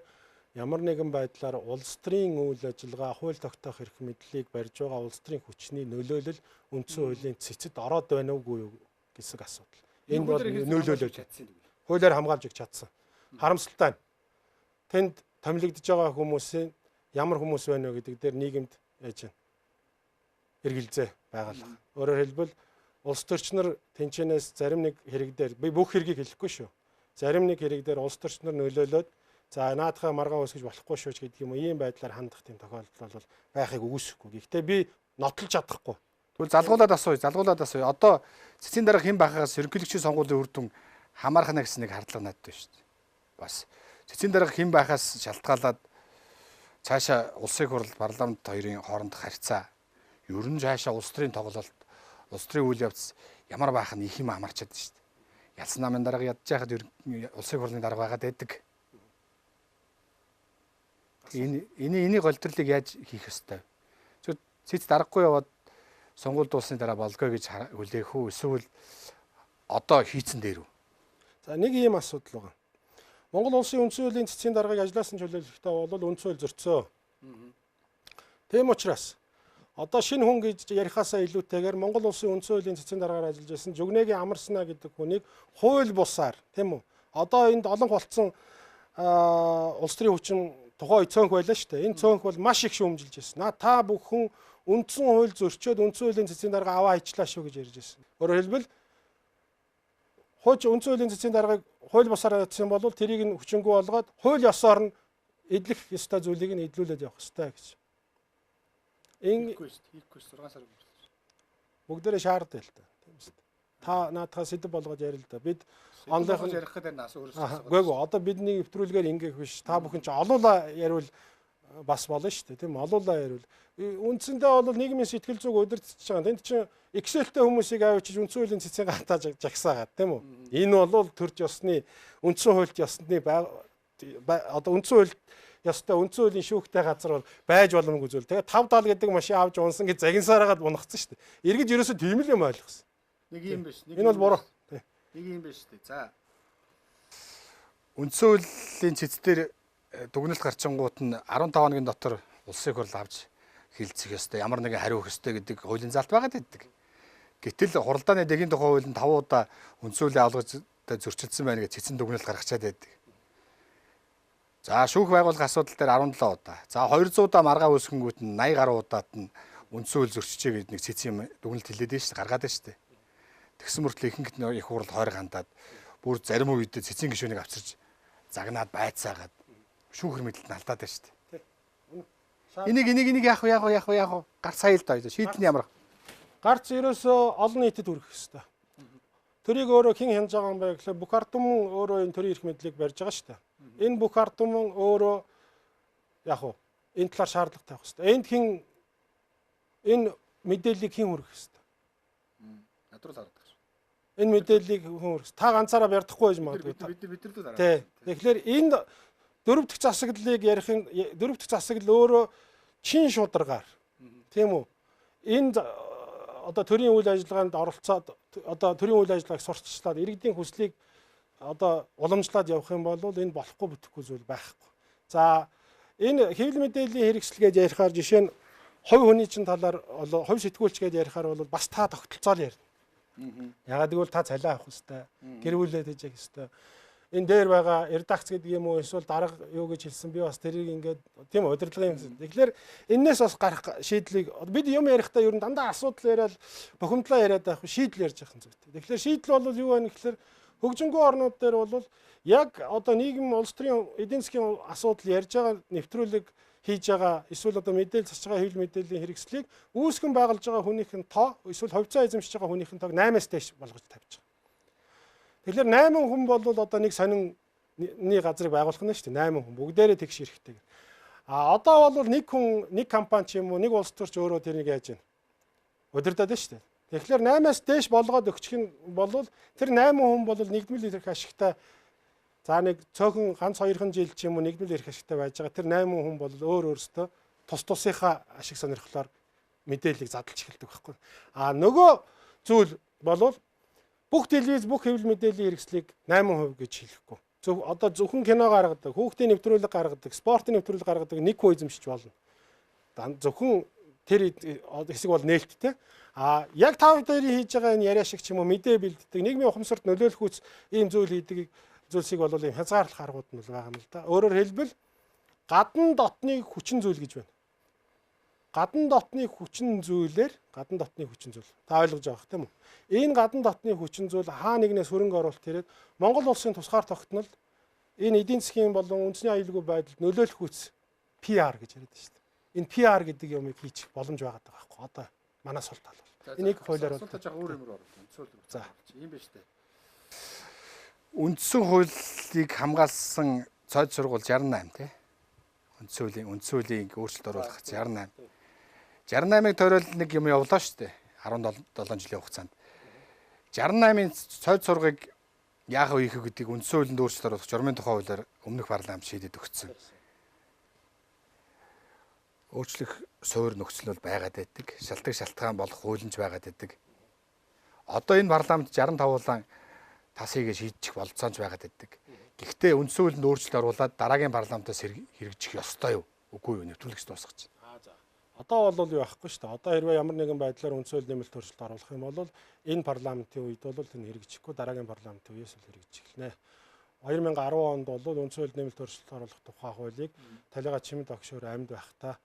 C: ямар нэгэн байдлаар улс төрийн үйл ажиллагаа, хууль тогтоох эрх мэдлийг барьж байгаа улс төрийн хүчний нөлөөлөл үндсэн хуулийн цэцэд ороод байна уугүй юу гэсэн асуудал. Энэ бол нөлөөлөл чадсан. Хуулиар хамгаалж өгч чадсан. Харамсалтай нь тэнд томилогдож байгаа хүмүүсийн ямар хүмүүс байна вэ гэдэг дээр нийгэмд яаж вэ? Эргэлзээ байгалах. Өөрөөр хэлбэл улс төрчнөр тэнцэнээс зарим нэг хэрэг дээр би бүх хэргийг хэлэхгүй шүү. Зарим нэг хэрэг дээр улс төрчнөр нөлөөлөөд за наадхаа маргаа үсгэж болохгүй шүү гэдэг юм уу ийм байдлаар хандах тийм тохиолдол бол байхыг үгүйсэхгүй. Гэхдээ би нотлож чадахгүй.
A: Тэгвэл залгуулад асууя. Одоо цэцгийн дарга хэн байхаас ерөнхийлөгчийн сонгуулийн үр дүн хамаархна гэсэн нэг хардлага надад байна шүү дээ. Бас цэцгийн дарга хэн байхаас шалтгаалаад цаашаа улсын хурал парламент хоёрын хоорондох харьцаа ер нь цаашаа улс төрийн тоглолт, улс төрийн үйл явц ямар байх нь их юм амарчаад байна шүү дээ. Ялсан намын дарга ядж байхад улсын хурлын дарга байгаад байдаг. Энийг голдролыг яаж хийх ёстой? Цэц даргагүй яваад сонгуульд дуусны дараа болгоо гэж хүлээх үү? Эсвэл одоо хийцэн дээр үү?
C: За нэг ийм асуудал байгаа. Монгол улсын үндсэн хуулийн цэцгийн даргаыг ажилласан чөлөөлөлтөй бол үндсэн хууль зөрчсөн. Тийм учраас одоо шинэ хүн гэж ярихаасаа илүүтэйгээр Монгол улсын үндсэн хуулийн цэцгийн даргаар ажиллаж байсан Жүгнэгийн Амарснаа гэдэг хүнийг хууль бусаар тийм үү? Одоо энд олон болцсон улс төрийн хүчин тухайн цөөнх байлаа шүү дээ. Энэ цөөнх бол маш их шүүмжилж байсан. Та бүхэн үндсэн хууль зөрчөөд үндсэн хуулийн цэцгийн дарга аваа хийчлаа шүү гэж ярьж байсан. Өөрөөр хэлбэл үндсэн хуулийн цэцгийн даргаыг хууль бусаар авчихсан бол тэрийг нь хүчингү болгоод хууль ёсоор нь эдлэх ёстой зүйлийг нь эдлүүлээд явах ёстой гэж.
A: Хийхгүй шүү 6 сар
C: бүгдээрээ шаарддаг л та. Тийм үст. Та наадхаа сэдв болгоод ярил л да. Бид онлайн
A: ярих гэдэг нь бас өөрөөсөө.
C: Үгүй одоо бидний нэвтрүүлгээр ингээх биш. Та бүхэн ч олуулаа яриул бас болно шүү дээ. Тийм олуулаа яриул. Үндсэндээ бол нийгмийн сэтгэл зүг удирдах байгаа. Тэнд чинь Excel-тэй хүмүүсийг авчиж үндсэн хуулийн цэцгийн гатаа жагсаагаад тийм үү? Энэ бол төрж ёсны үндсэн хуульд ёсны одоо үндсэн хуульд ёстой үндсэн хуулийн шүүхтэй газар бол байж боломгүй зүйл. Тэгээ 5-70 гэдэг машин авч унсан гэж загинсараагаад унагцсан шүү дээ. Эргэж ерөөсөө тийм л юм ойлгосон.
A: Нэг юм биш.
C: Энэ бол буруу.
A: Нэг юм биш үү? За. Үндсэн хуулийн цэцдэр дүгнэлт гарчингууд нь 15 хоногийн дотор улсын хурал авч хилцэх ёстой. Ямар нэгэн хариу өгөх ёстой гэдэг хуулийн залт байгаад байдаг. Гэтэл хуралдааны дэгийн тухай хууль нь 5 удаа үндсэн хуулийн алгаж зөрчилдсөн байна гэж цэцэн дүгнэлт гаргачаад байдаг. За шүүх байгуулах асуудал дээр 17 удаа. За 200 удаа маргаа үүсгэнгүүт нь 80 гаруй удаад нь үндсэн хууль зөрчижээ гэдэг нэг цэцэн дүгнэлт хэлээд байна шүү дээ. Гаргаад байна шүү дээ. Тэгсэн мөртлөө ихэнх их хурал хойр хандаад бүр зарим үед цэцэн гишүүнийг авчирч загнаад байцаагаад шүүхэр мэдлэлд нь алдаад байна шүү дээ. Энийг яах вэ? Гар сая л доо. Шийдэл нь ямар?
C: гарц ерөөсөө олон нийтэд хүрэх ёстой. Төрийг өөрөө хэн хянаж байгаа юм бэ гэхлээр бүх ард түмэн өөрөө энэ төрийн эрх мэдлийг барьж байгаа шүү дээ. Энэ бүх ард түмэн өөрөө яг уу энэ талаар шаардлага тавих ёстой. Энд хэн энэ мэдээллийг хэн хүргэх ёстой?
A: Надруу харагдах шүү.
C: Энэ мэдээллийг хэн хүргэх? Та ганцаараа ярьдахгүй байж магадгүй.
A: Бид нар л
C: Тий. Тэгэхээр энэ дөрөв дэх засаглалыг ярихын дөрөв дэх засаглал өөрөө чин шударгаар тийм үү? Энд одоо төрийн үйл ажиллагаанд оролцоод одоо төрийн үйл ажиллагааг сурталчлаад иргэдийн хүслийг одоо уламжлаад явах юм бол энэ болохгүй бүтэхгүй зүйл байхгүй. За энэ хэвлэл мэдээллийн хэрэгсэл гэж ярихаар жишээ нь хувь хүний чинь талаар хувь сэтгүүлч гэж ярихаар бол бас та тогтолцоол ярина. Ягаад гэвэл та цалиа авах хэрэгтэй, гэр бүлээ дэжих хэрэгтэй. Энэ дээр байгаа редакц гэдэг юм уу эсвэл дарга юу гэж хэлсэн би бас тэрийг ингээд тийм удирдлагын юм. Тэгэхээр энээс бас гарах шийдлийг бид юм ярихдаа ер нь дандаа асуудал яриад бохимдлоо яриад байх шийдэл ярьж явах зүйтэй. Тэгэхээр шийдэл бол юу вэ гэхээр хөгжингүй орнууд дээр бол яг одоо нийгэм улс төрийн эдийн засгийн асуудал ярьж байгаа нэвтрүүлэг хийж байгаа эсвэл одоо мэдээлэл засаж байгаа хэвлэл мэдээллийн хэрэгслийг үүсгэн байгуулж байгаа хүнийхэн тоо эсвэл хувьцаа эзэмшиж байгаа хүнийхэн тоог 8-аас дээш болгож тавьж байгаа. Тэгэхээр 8 хүн бол одоо нэг сонины газрыг байгуулах нь шүү дээ. 8 хүн бүгдээрээ тэгш хэрэгтэй. Одоо бол нэг хүн нэг компани ч юм уу нэг улс төрч өөрөө тэрнийг яаж байна? Удирдаад байна шүү дээ. Тэгэхээр 8-аас дээш болгоод өгчих нь бол тэр 8 хүн бол нэгдмэл эрх ашигтай за нэг цөөхөн ганц 2хан жил ч юм уу нэгдмэл эрх ашигтай байж байгаа. Тэр 8 хүн бол өөр өөрсдөө тус тусынхаа ашиг сонирхлоор мэдээллийг задлж эхэлдэг байхгүй. Нөгөө зүйл бол бүх телевиз бүх хэвлэл мэдээллийн хэрэгслийг 8% гэж хэлэхгүй. Одоо зөвхөн кино гаргадаг, хүүхдийн нэвтрүүлэг гаргадаг, спортын нэвтрүүлэг гаргадаг нэг хүн эзэмшиж болно. Зөвхөн тэр хэсэг бол нээлттэй. Яг тав дээр хийж байгаа энэ яриа шиг ч юм уу мэдээ бэлддэг, нийгмийн ухамсарт нөлөөлөх үс ийм зүйл хийдэг зүйлсийг бол ийм хязгаарлах аргууд нь байгаа юм л да. Өөрөөр хэлбэл гадна дотны хүчин зүйл гэж байна. Гадна дотны хүчин зүйлээр та ойлгож байгаа тийм үү? Энэ гадна дотны хүчин зүйл хаа нэгнээс хөрөнгө оруулалт ирээд Монгол улсын тусгаар тогтнол энэ эдийн засгийн болон үндэсний аюулгүй байдалд нөлөөлөх үс PR гэж яриад байна шүү дээ. Энэ PR гэдэг юмыг хийчих боломж байгаа байхгүй. Одоо манай сул тал бол. Энийг хуулиар бол
A: таж өөр юмруу оруулсан.
C: За
A: ийм байна шүү дээ. Үндсэн хуулийг хамгаалсан цойд сургууль 68 тий. Үндсэн хуулийн өөрчлөлт оруулах 68. 68-ыг тойрол нэг юм явуулаа шүү дээ. 17 жилийн хугацаанд. 68-ын цойд сургыг яах вэ гэдгийг үндсэн хуулинд өөрчлөлт оруулах журмын тухай хуулиар өмнөх парламент шийдэд өгсөн. Өөрчлөх суурь нөхцөл бол байгаад байдаг. Шалтгаан болох хуулинч байгаад байдаг. Одоо энэ парламент 65 улаан тасыг шийдчих болцоонч байгаад байдаг. Гэхдээ үндсэн хуулинд өөрчлөлт оруулаад дараагийн парламентаас хэрэгжих ёстой юу? Үгүй юу? Нэвтрүүлэгч дуусгаж.
C: Одоо бол юу байхгүй шүү дээ. Одоо хэрвээ ямар нэгэн байдлаар үндсэн хууль нэмэлт өөрчлөлт оруулах юм бол энэ парламентын үед бол энэ хэрэгжихгүй дараагийн парламентын үеэс л хэрэгжих эхэлнэ. 2010 онд бол үндсэн хууль нэмэлт өөрчлөлт оруулах тухай хуулийг талигаа чимэд огшоор амьд байхдаа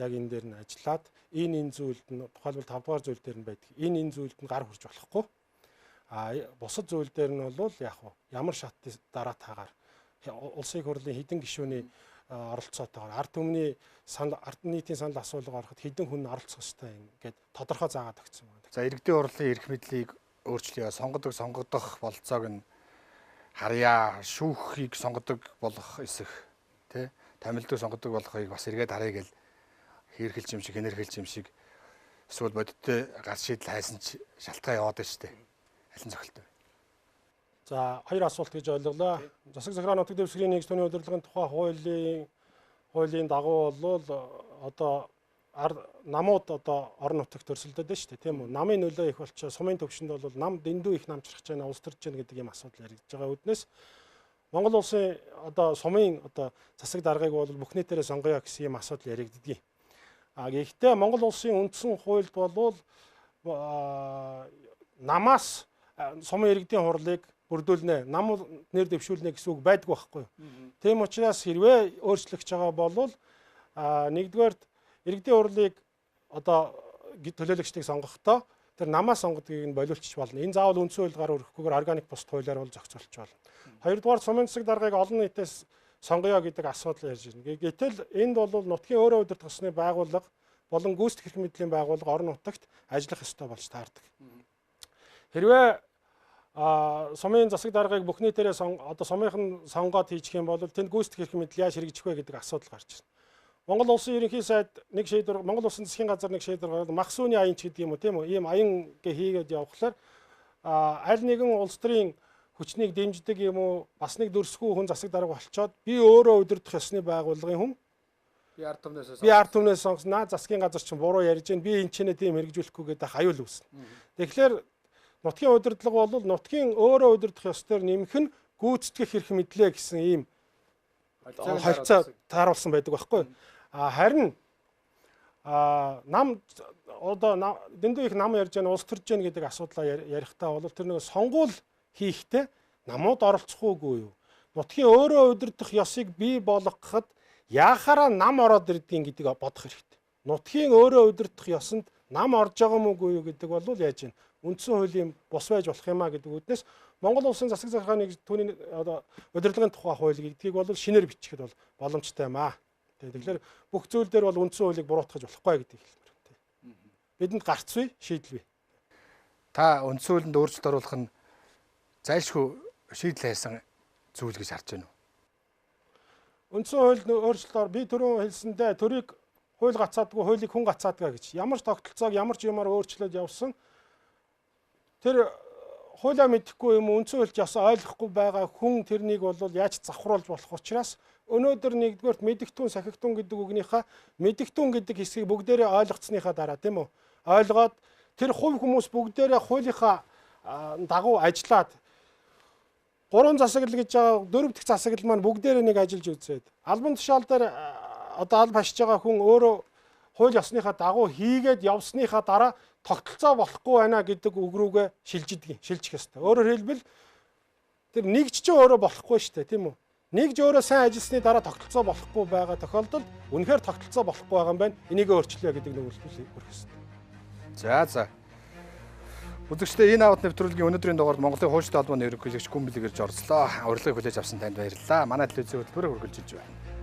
C: яг энэ дээр нь ажиллаад энэ зүйлд нь тухайлбал 5 дугаар зүйл дээр нь байдаг. Энэ зүйлд нь гар хүрч болохгүй. Бусад зүйл дээр нь бол яг ямар шатны дараа таагаар улсын хурлын хэдэн гишүүний оролцоотойгоор ард түмний ард нийтийн санал асуулга ороход хэдэн хүн оролцох ёстой ингээд тодорхой заагаад өгсөн байна.
A: За иргэдийн хурлын эрх мэдлийг өөрчлөе. Сонгогдох болцоог нь харьяа, шүүхийг сонгодог болох эсэх тий тамилдаг сонгодог болохыг бас эргээд харъя гэл хэрхэлж юм шиг хэнэрхэлж юм шиг эсвэл бодиттой гац шийдэл хайсан ч шалтгаан яваад байна шүү дээ. Алин цохилтой.
C: За хоёр асуулт гэж ойлголоо. Засаг захиргааны нутаг дэвсгэрийн нэгж тооны удирдлагын тухай хуулийн дагуу бол одоо намууд одоо орон нутагт өрсөлдөд байна шүү дээ, тийм үү? Намын нөлөө их болчоо сумын төвшөнд бол нам дэндүү их намжрах гэж байна, улс төрж байна гэдэг ийм асуудал яригдж байгаа үднээс Монгол улсын одоо сумын одоо засаг даргаыг бол бүх нийтээрээ сонгоё гэсэн ийм асуудал яригддгийг. Гэхдээ Монгол улсын үндсэн хуульд бол намаас сумын иргэдийн хурлыг бүрдүүлнэ, нам нэр дэвшүүлнэ гэсэн үг байдгүй байхгүй юу. Тийм учраас хэрвээ өөрчлөгдөж байгаа бол нэгдүгээр иргэдийн хурлыг одоо төлөөлөгчдийг сонгохдоо тэр намаас сонгодгийг нь болиулчих болно. Энэ заавал үндсэн хууль гараа өргөхгүйгээр органик бус хуулиар бол зохицуулж болно. Хоёрдугаар сумын засаг даргаыг олон нийтээс сонгоё гэдэг асуудал ярьж байна. Гэтэл энд бол нутгийн өөрөө удирдах ёсны байгууллага болон гүйцэтгэх эрх мэдлийн байгууллага орон нутагт ажиллах ёстой болж таардаг. Хэрвээ сумын засаг даргыг бүх нийтээрээ одоо сумынхан сонгоод хийчих юм бол тэнд гүйцэтгэх эрх мэдэл яаж хэрэгжих вэ гэдэг асуудал гарч ирнэ. Монгол улсын ерөнхий сайд нэг шийдвэр, Монгол улсын засгийн газар нэг шийдвэр гаргаад мах сүүний аян ч гэдэг юм уу тийм үү? Ийм аян гэ хийгээд явхлаар аль нэгэн улс төрийн хүчнийг дэмждэг юм уу бас нэг дөрсгүй хүн засаг дарга болчоод би өөрөө удирдах ёсны байгууллагын хүн
A: Би ард түмнээс
C: сонгосноо засгийн газар чинь буруу ярьж байна. Би энэ ч нэ тийм хэрэгжүүлэхгүй гэдэг аюул үүснэ. Тэгэхээр нутгийн удирдлага бол нутгийн өөрөө удирдах ёстоор нэмэх нь гүйцэтгэх эрх мэдлээ гэсэн ийм хавцаа тааруулсан байдаг байхгүй. Харин нам одоо дэндүү их нам ярьж байгаа улс төрж гэн гэдэг асуудлаа ярихдаа бол тэр нэг сонгуул хийхдээ намууд оролцохгүйгүй юу? Нутгийн өөрөө удирдах ёсыг бий болгоход яахаараа нам ороод ирдгийг гэдэг бодох хэрэгтэй. Нутгийн өөрөө удирдах ёсонд нам орж байгаа мүү юу гэдэг бол яаж юм? Үндсэн хуулийн бус байж болох юм а гэдэг үднээс Монгол улсын засаг захиргааны түүний одоо удирдлагын тухай хууль гэдгийг бол шинээр бичихэд бол боломжтой юм а. Тэгэхээр бүх зүйл дээр бол үндсэн хуулийг буруутгах болохгүй гэдгийг хэлмээр. Бидэнд гарцгүй шийдэл бий.
A: Та үндсэн хуулинд өөрчлөлт оруулах нь зайлшгүй шийдэл хайсан зүйл гэж харж байна уу?
C: Үндсэн хууль өөрчлөлтөөр би түрүүн хэлсэндээ төрийг хууль гацаадгүй, хуулийг хүн гацаадгаа гэж. Ямар ч тогтолцоог ямар ч юмар өөрчлөөд явсан тэр хуулиа мэдэхгүй юм үндсэн хуульд ясаа ойлгохгүй байгаа хүн тэрнийг бол яаж завхруулж болох учраас өнөөдөр нэгдүгээрт мэдэгтүүн сахигтун гэдэг үгнийхээ мэдэгтүүн гэдэг хэсгийг бүгдээрээ ойлгоцсныхаа дараа тийм үү ойлгоод тэр хувь хүмүүс бүгдээрээ хуулийнхаа дагуу ажиллаад 3 засаглал гэж байгаа 4 дахь засаглал маань бүгдээрээ нэг ажиллаж үзээд албан тушаал дээр одоо алба хашиж байгаа хүн өөрөө хууль ёсныхаа дагуу хийгээд явсныхаа дараа тогтолцоо болохгүй байна гэдэг үг рүүгээ шилжих ёстой. Өөрөөр хэлбэл тэр нэгж ч өөрөө болохгүй шүү дээ, тийм үү? Нэгж өөрөө сайн ажилласны дараа тогтолцоо болохгүй байгаа тохиолдолд үнэхээр тогтолцоо болохгүй байгаа юм байна. Энийг өөрчлөе гэдэг нөлөөлөл өрөх ёстой.
A: За. Үзэгчдээ энэ аваад нэвтрүүлгийн өнөөдрийн дугаард Монголын хуульчдын албаны ерөнхийлөгч Гүн Билэг ирж оролцлоо. Урилгыг хүлээж авсан танд баярлалаа. Манай телевизийн хөтөлбөрөөр хүргэлж байна.